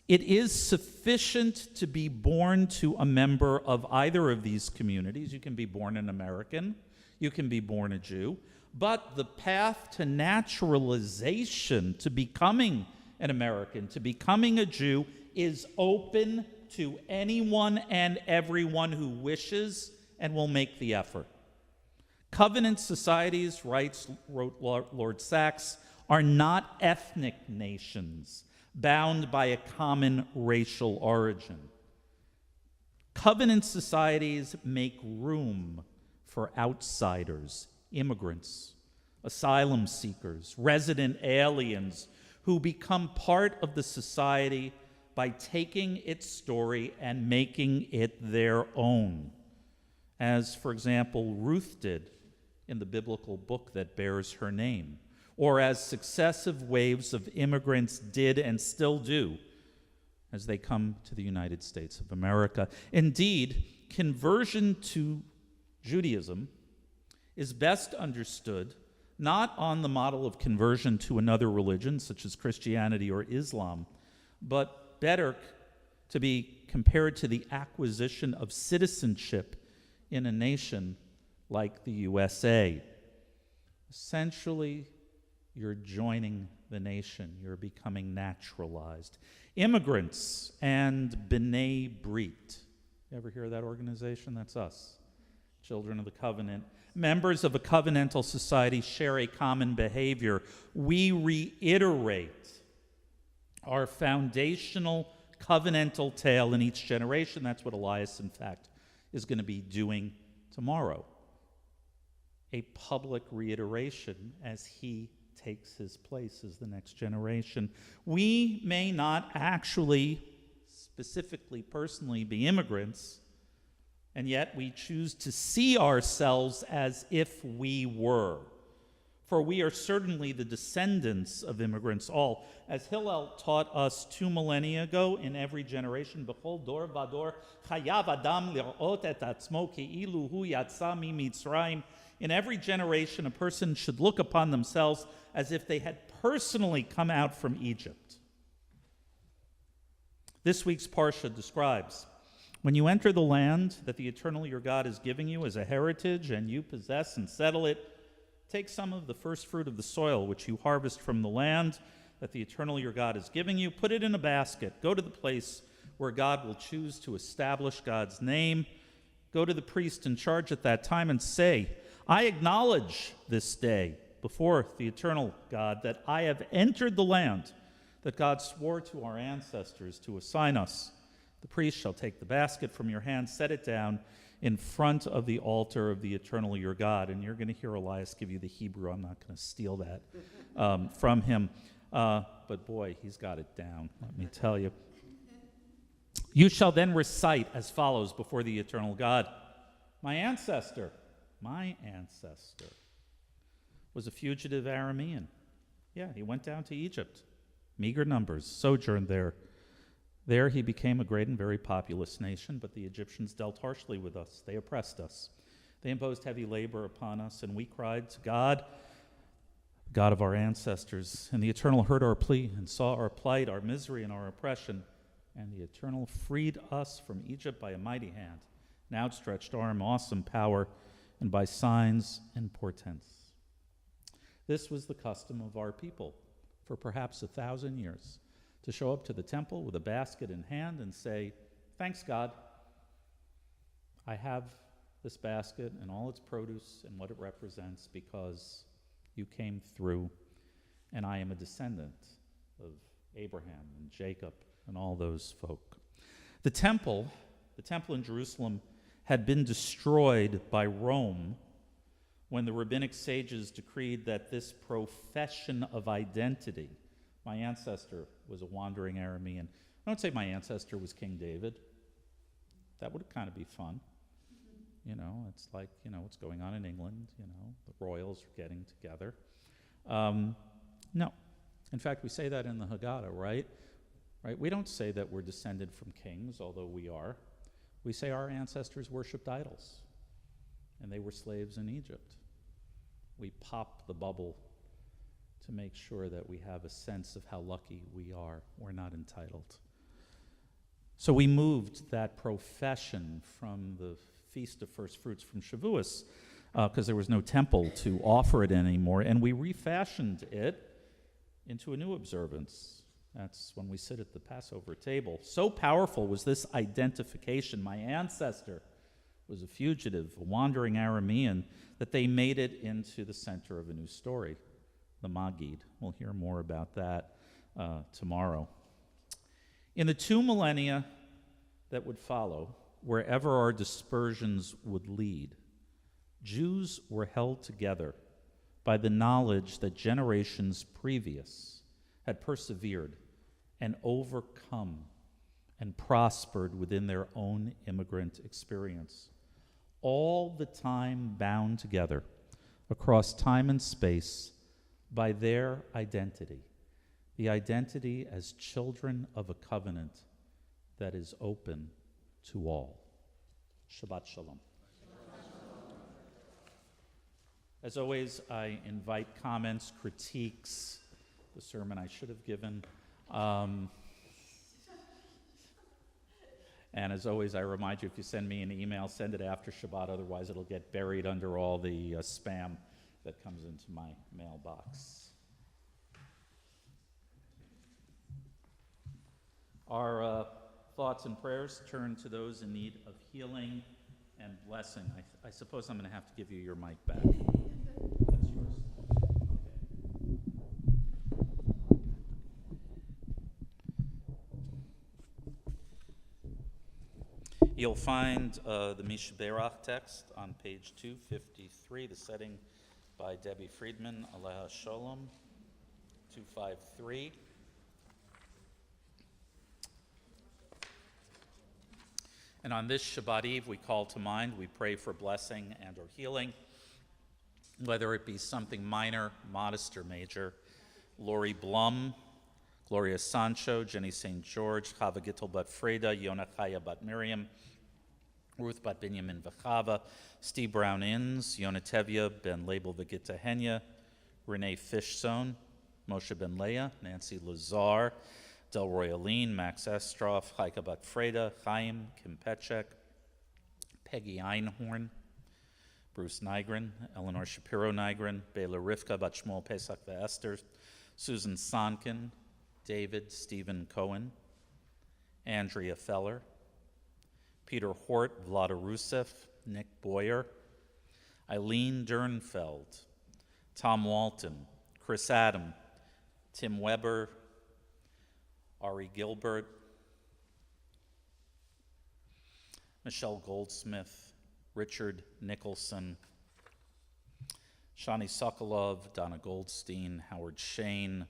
It is sufficient to be born to a member of either of these communities. You can be born an American, you can be born a Jew, but the path to naturalization, to becoming an American, to becoming a Jew, is open to anyone and everyone who wishes and will make the effort. Covenant societies, wrote Lord Sacks, are not ethnic nations bound by a common racial origin. Covenant societies make room for outsiders, immigrants, asylum seekers, resident aliens who become part of the society by taking its story and making it their own. As, for example, Ruth did in the biblical book that bears her name, or as successive waves of immigrants did and still do as they come to the United States of America. Indeed, conversion to Judaism is best understood not on the model of conversion to another religion, such as Christianity or Islam, but better to be compared to the acquisition of citizenship in a nation like the USA. Essentially, you're joining the nation. You're becoming naturalized. Immigrants and B'nai Brit. You ever hear of that organization? That's us, Children of the Covenant. Members of a covenantal society share a common behavior. We reiterate our foundational covenantal tale in each generation. That's what Elias, in fact, is going to be doing tomorrow. A public reiteration as he takes his place as the next generation. We may not actually, specifically, personally, be immigrants, and yet we choose to see ourselves as if we were. For we are certainly the descendants of immigrants all. As Hillel taught us 2 millennia ago, in every generation, B'chol dor vador chayav adam lir'ot et atzmo ke'ilu hu yatsa miMitzrayim. In every generation, a person should look upon themselves as if they had personally come out from Egypt. This week's Parsha describes, when you enter the land that the Eternal your God is giving you as a heritage, and you possess and settle it, take some of the first fruit of the soil which you harvest from the land that the Eternal your God is giving you, put it in a basket, go to the place where God will choose to establish God's name, go to the priest in charge at that time and say, I acknowledge this day before the Eternal God that I have entered the land that God swore to our ancestors to assign us. The priest shall take the basket from your hand, set it down in front of the altar of the Eternal your God. And you're going to hear Elias give you the Hebrew. I'm not going to steal that from him. But boy, he's got it down, let me tell you. You shall then recite as follows before the Eternal God. My ancestor, was a fugitive Aramean. Yeah, he went down to Egypt. Meager numbers, sojourned there. There he became a great and very populous nation, but the Egyptians dealt harshly with us. They oppressed us. They imposed heavy labor upon us, and we cried to God, God of our ancestors. And the Eternal heard our plea and saw our plight, our misery, and our oppression. And the Eternal freed us from Egypt by a mighty hand, an outstretched arm, awesome power, and by signs and portents. This was the custom of our people for perhaps 1,000 years, to show up to the temple with a basket in hand and say, thanks, God. I have this basket and all its produce and what it represents because you came through, and I am a descendant of Abraham and Jacob and all those folk. The temple in Jerusalem had been destroyed by Rome when the rabbinic sages decreed that this profession of identity, my ancestor was a wandering Aramean. I don't say my ancestor was King David. That would kind of be fun. You know, it's like, what's going on in England, the royals are getting together. No. In fact, we say that in the Haggadah, right? We don't say that we're descended from kings, although we are. We say our ancestors worshipped idols, and they were slaves in Egypt. We pop the bubble to make sure that we have a sense of how lucky we are. We're not entitled. So we moved that profession from the Feast of First Fruits from Shavuos, because there was no temple to offer it anymore, and we refashioned it into a new observance. That's when we sit at the Passover table. So powerful was this identification. My ancestor was a fugitive, a wandering Aramean, that they made it into the center of a new story, the Magid. We'll hear more about that tomorrow. In the 2 millennia that would follow, wherever our dispersions would lead, Jews were held together by the knowledge that generations previous had persevered and overcome and prospered within their own immigrant experience, all the time bound together across time and space by their identity, the identity as children of a covenant that is open to all. Shabbat Shalom. As always, I invite comments, critiques, the sermon I should have given. And as always, I remind you, if you send me an email, send it after Shabbat, otherwise it'll get buried under all the spam that comes into my mailbox. Our thoughts and prayers turn to those in need of healing and blessing. I suppose I'm going to have to give you your mic back. That's yours. Okay. You'll find the Mishberach text on page 253, the setting by Debbie Friedman, Aleha Shalom, 253. And on this Shabbat Eve, we call to mind, we pray for blessing and or healing, whether it be something minor, modest, or major. Lori Blum, Gloria Sancho, Jenny St. George, Chava Gittel bat Freda, Yona Chaya bat Miriam, Ruth bat Binyamin v'Chava, Steve Brown Inns, Yona Tevya ben Label v'Gita Henya, Renee Fishzone, Moshe ben Leah, Nancy Lazar, Delroy Aline, Max Estroff, Chaika bat Freda, Chaim, Kim Petchek, Peggy Einhorn, Bruce Nygren, Eleanor Shapiro Nygren, Bela Rivka bat Shmuel Pesach ve'Esther, Susan Sonkin, David Stephen Cohen, Andrea Feller, Peter Hort, Vlada Rusev, Nick Boyer, Eileen Dernfeld, Tom Walton, Chris Adam, Tim Weber, Ari Gilbert, Michelle Goldsmith, Richard Nicholson, Shani Sokolov, Donna Goldstein, Howard Shane,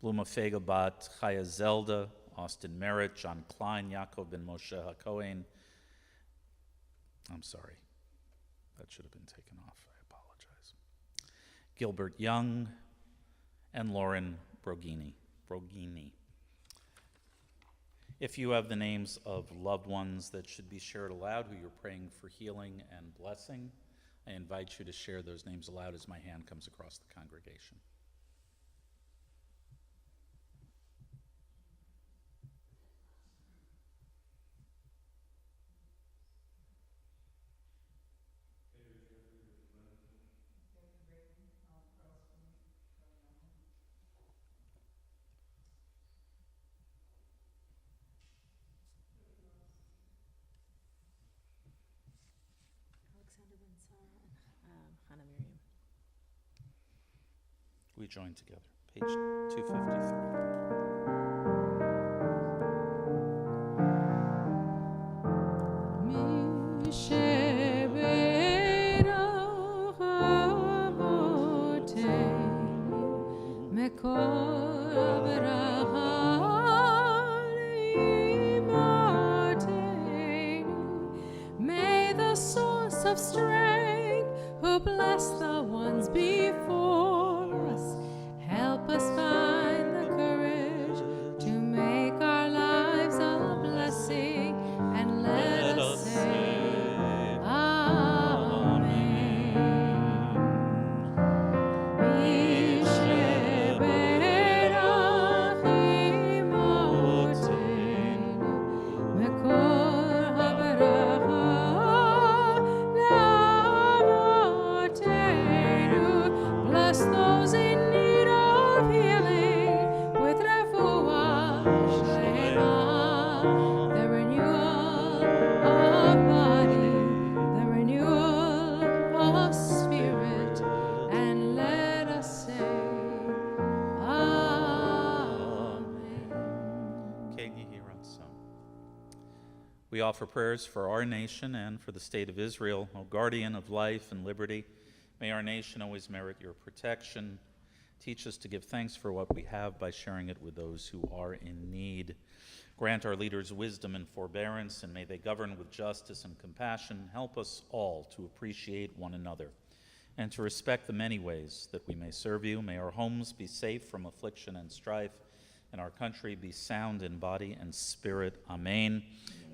Bluma Fegabat, Chaya Zelda, Austin Merritt, John Klein, Yaakov ben Moshe HaKohen. I'm sorry. That should have been taken off. I apologize. Gilbert Young, and Lauren Brogini. If you have the names of loved ones that should be shared aloud who you're praying for healing and blessing, I invite you to share those names aloud as my hand comes across the congregation. Alexander Ben Sarah and Hannah Miriam. We join together. Page 253. May the source of strength, who bless the ones before us, help us find the courage to make our lives a blessing, and let us say, bless those in need of healing with refuah shlema, the renewal of body, the renewal of spirit, and let us say, Amen. We offer prayers for our nation and for the state of Israel, O guardian of life and liberty. May our nation always merit your protection. Teach us to give thanks for what we have by sharing it with those who are in need. Grant our leaders wisdom and forbearance, and may they govern with justice and compassion. Help us all to appreciate one another and to respect the many ways that we may serve you. May our homes be safe from affliction and strife, and our country be sound in body and spirit. Amen.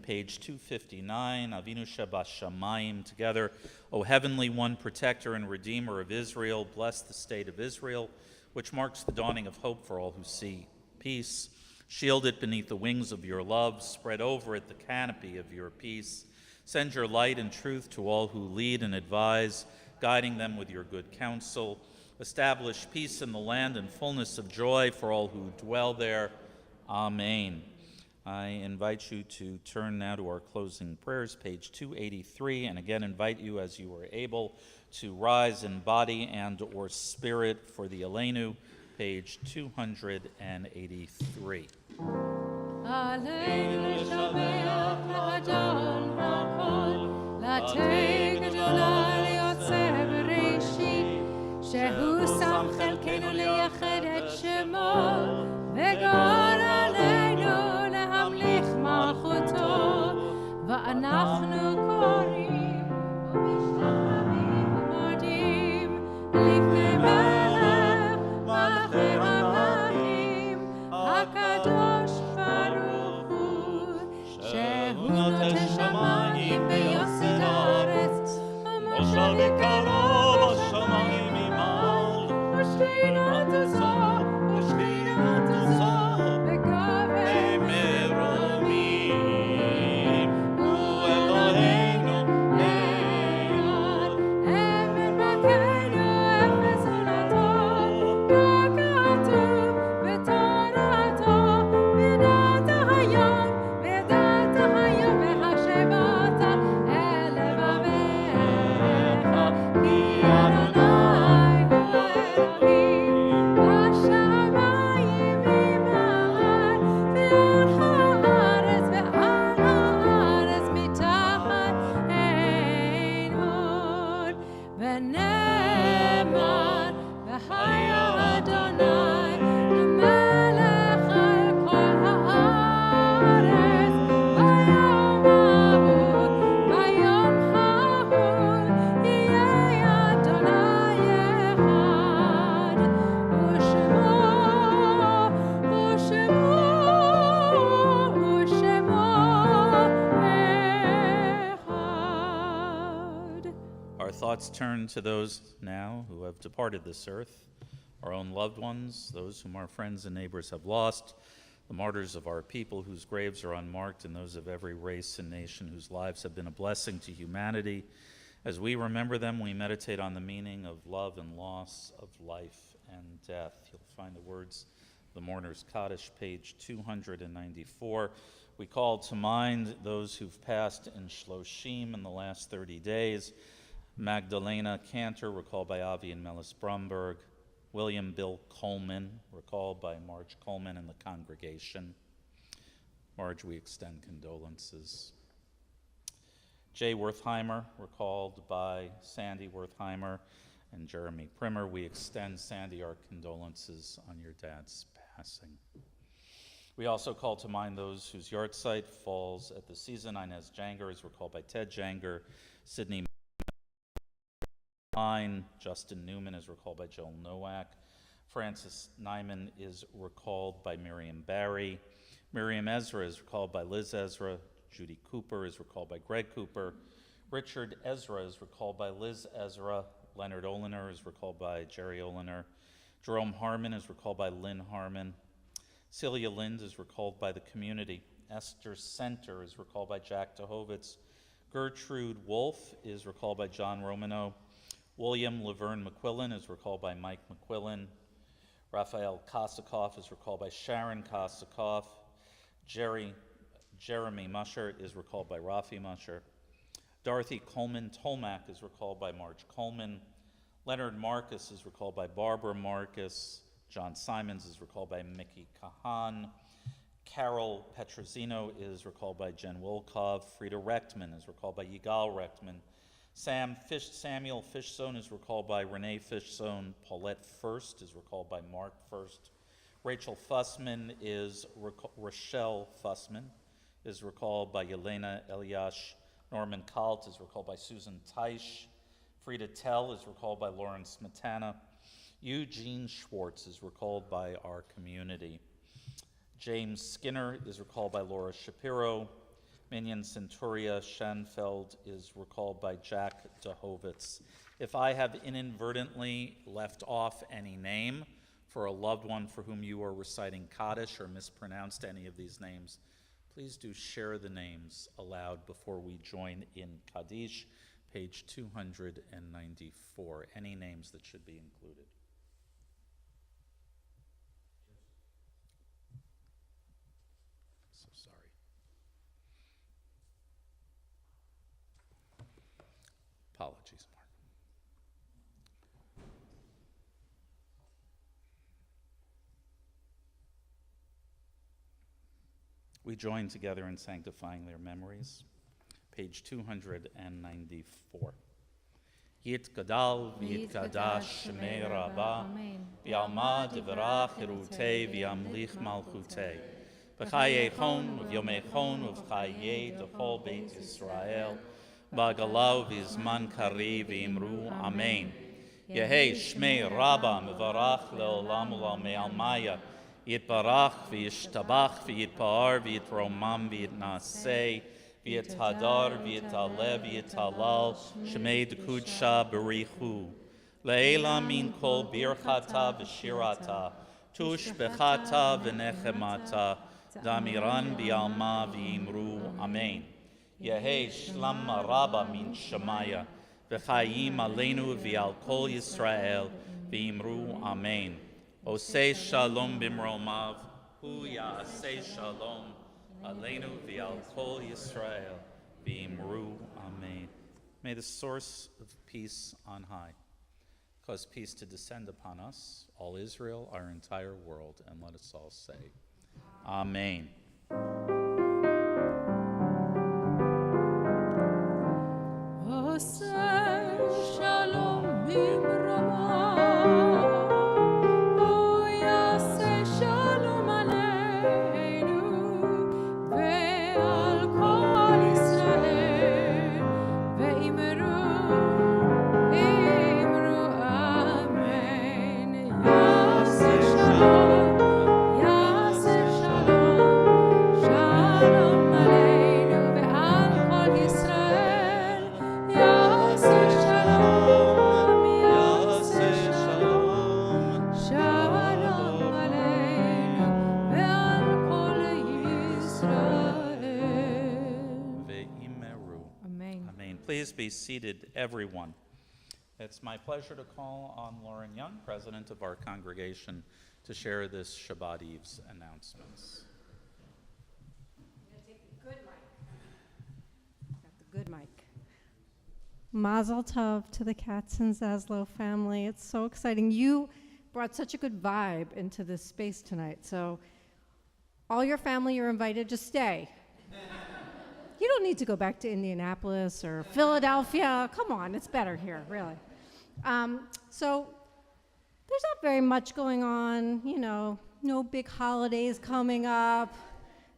Page 259, Avinu Shabbat Shamayim, together. O Heavenly One, Protector and Redeemer of Israel, bless the state of Israel, which marks the dawning of hope for all who see peace. Shield it beneath the wings of your love, spread over it the canopy of your peace. Send your light and truth to all who lead and advise, guiding them with your good counsel. Establish peace in the land and fullness of joy for all who dwell there. Amen. I invite you to turn now to our closing prayers, page 283, and again invite you, as you are able, to rise in body and or spirit for the Aleinu, page 283. Aleinu לשבח לאדון הכל, לתת גדולה ליוצא בראשית, שהוא שם חלקנו לייחד את שמו, וגאל עלינו להמליך מלכותו, ואנחנו קוראים ומשתחווים ומודים לפני מלך מלכי המלכים, הקדוש ברוך הוא, שהוא נותן שמיים ויוסד הארץ, ומושל יקרו בשמיים ממעל, ושכינת הזו, ושכינת הזו, בגבי מרומים, הוא אלוהינו לעד, אמן מלכנו אפס עונתו, ככתוב בתורתו, וידעת היום, וידעת היום, והשבת אל לבביך, כי אדוני הוא אלוהים, בשמיים ממעל, ועל הארץ מתחת אין עוד, ונאמר, והיה אדוני למלך על כל הארץ, ביום ההוא יהיה אדוני אחד. turn to those now who have departed this earth, our own loved ones, those whom our friends and neighbors have lost, the martyrs of our people whose graves are unmarked, and those of every race and nation whose lives have been a blessing to humanity. As we remember them, we meditate on the meaning of love and loss, of life and death. You'll find the words of the Mourner's Kaddish, page 294. We call to mind those who've passed in Shloshim in the last 30 days. Magdalena Cantor, recalled by Avi and Melis Brumberg. William Bill Coleman, recalled by Marge Coleman and the congregation. Marge, we extend condolences. Jay Wertheimer, recalled by Sandy Wertheimer and Jeremy Primer. We extend, Sandy, our condolences on your dad's passing. We also call to mind those whose yahrzeit falls at the season. Inez Janger is recalled by Ted Janger. Sydney Mine. Justin Newman is recalled by Joel Nowak. Francis Nyman is recalled by Miriam Barry. Miriam Ezra is recalled by Liz Ezra. Judy Cooper is recalled by Greg Cooper. Richard Ezra is recalled by Liz Ezra. Leonard Oliner is recalled by Jerry Oliner. Jerome Harmon is recalled by Lynn Harmon. Celia Lind is recalled by the community. Esther Center is recalled by Jack DeHovitz. Gertrude Wolfe is recalled by John Romano. William Laverne McQuillan is recalled by Mike McQuillan. Raphael Kosakoff is recalled by Sharon Kosakoff. Jeremy Musher is recalled by Rafi Musher. Dorothy Coleman Tolmack is recalled by Marge Coleman. Leonard Marcus is recalled by Barbara Marcus. John Simons is recalled by Mickey Kahan. Carol Petrosino is recalled by Jen Wilkov. Frida Rechtman is recalled by Yigal Rechtman. Samuel Fishzone is recalled by Renee Fishzone. Paulette First is recalled by Mark First. Rachel Fussman is Rochelle Fussman is recalled by Yelena Eliash. Norman Kalt is recalled by Susan Teisch. Frida Tell is recalled by Lauren Smetana. Eugene Schwartz is recalled by our community. James Skinner is recalled by Laura Shapiro. Minion Centuria Schanfeld is recalled by Jack DeHovitz. If I have inadvertently left off any name for a loved one for whom you are reciting Kaddish or mispronounced any of these names, please do share the names aloud before we join in Kaddish, page 294. Any names that should be included. So sorry. Apologies, Mark. We join together in sanctifying their memories. Page 294. Yitgadal v'yitkadash shemei Rabbah v'yalma divrach hirutei v'yamlich malchutei v'chayechon v'yomechon v'chayei d'chol beit Yisrael b'agalau v'zman kari v'imru Amen. Yehei shmei Rabbah mevarach le'olam u'lamei almaya Yitbarach v'yishtabach v'yitpa'ar v'yitromam v'yitnaseh v'yithadar v'yitaleh v'yitalal shemei d'kudsha b'richu le'ela min kol birchata v'shirata tushbechata v'nechemata damiran v'yalma v'yimru Amen. Yehei shlam rabba min shemaya v'chayim aleinu v'yal kol Yisrael v'yimru Amen. Osei shalom bimromav, hu ya'asei shalom, aleinu v'al kol Yisrael, v'imru Amen. May the source of peace on high cause peace to descend upon us, all Israel, our entire world, and let us all say, Amen. Osei shalom bimromav. Shalom, please be seated, everyone. It's my pleasure to call on Lauren Young, president of our congregation, to share this Shabbat Eve's announcements. I'm going to take the good mic. Got the good mic. Mazel tov to the Katzen Zaslow family. It's so exciting. You brought such a good vibe into this space tonight. So all your family, you're invited, just stay. You don't need to go back to Indianapolis or Philadelphia. Come on, it's better here, really. So there's not very much going on, you know, no big holidays coming up,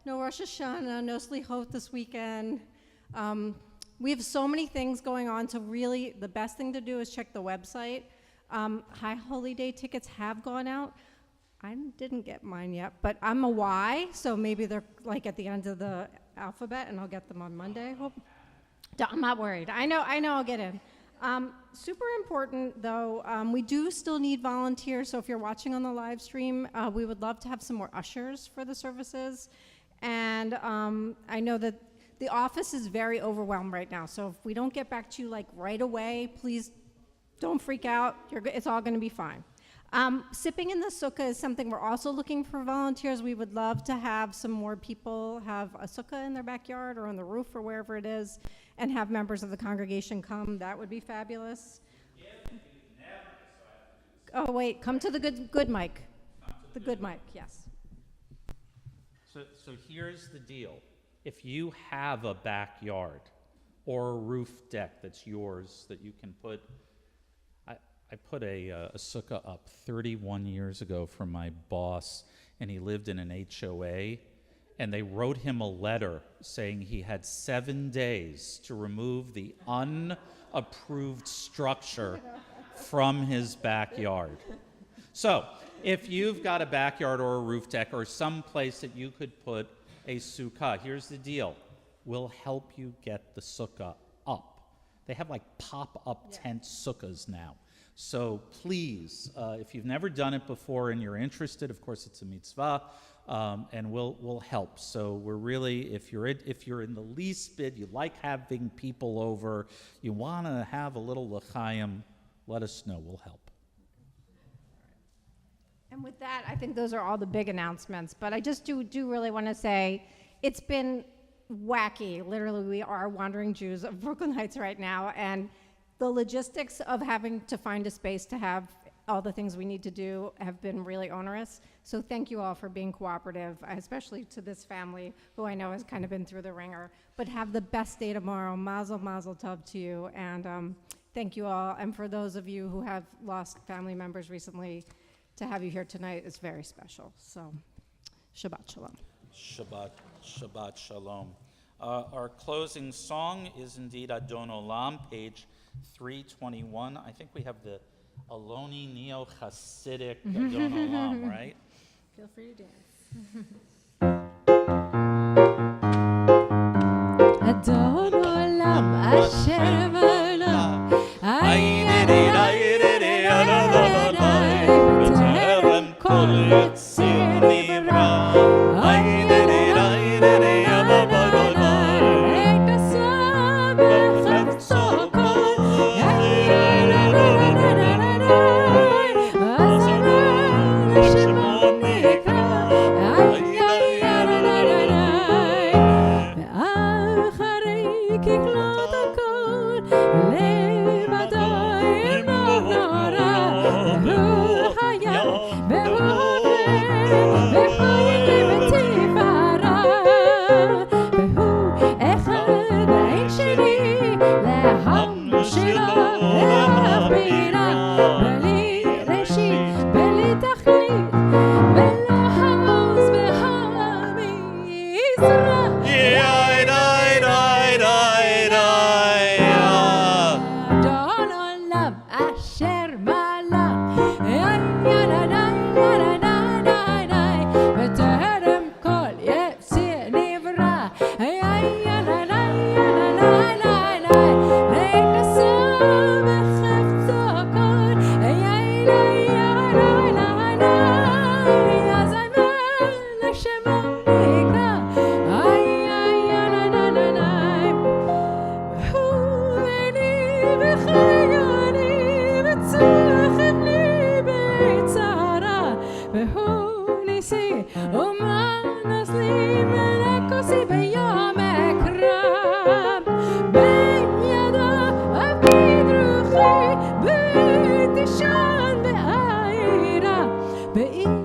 no Rosh Hashanah, no Slichot this weekend. We have so many things going on, so really the best thing to do is check the website. High Holy Day tickets have gone out. I didn't get mine yet, but I'm a Y, so maybe they're like at the end of the alphabet, and I'll get them on Monday. Hope. I'm not worried. I know I'll get in. Super important, though, we do still need volunteers, so if you're watching on the live stream, we would love to have some more ushers for the services. And I know that the office is very overwhelmed right now, so if we don't get back to you like right away, please don't freak out. It's all going to be fine. Sipping in the sukkah is something we're also looking for volunteers. We would love to have some more people have a sukkah in their backyard or on the roof or wherever it is, and have members of the congregation come. That would be fabulous. Oh, wait, come to the good mic. The good mic, yes. So here's the deal. If you have a backyard or a roof deck that's yours that you can put, I put a sukkah up 31 years ago for my boss, and he lived in an HOA, and they wrote him a letter saying he had 7 days to remove the unapproved structure from his backyard. So if you've got a backyard or a roof deck or some place that you could put a sukkah, here's the deal. We'll help you get the sukkah up. They have like pop-up tent sukkahs now. So please, if you've never done it before and you're interested, of course it's a mitzvah, and we'll help. So we're really, if you're in the least bit, you like having people over, you want to have a little l'chaim, let us know. We'll help. And with that, I think those are all the big announcements. But I just do really want to say it's been wacky. Literally, we are wandering Jews of Brooklyn Heights right now, and the logistics of having to find a space to have all the things we need to do have been really onerous. So thank you all for being cooperative, especially to this family, who I know has kind of been through the ringer. But have the best day tomorrow. Mazel tov to you. And thank you all. And for those of you who have lost family members recently, to have you here tonight is very special. So Shabbat Shalom. Shabbat Shalom. Our closing song is indeed Adon Olam, page 321. I think we have the Aloni Neo-Hasidic Adon Olam, right? Feel free to dance. Adon Olam Asher V'Olam B'Terem Kol Yitzir Nivra Be'or כיסי ומה נזלים לכוסי ביום אקרב בידה אביד רוחי ותישן בעירה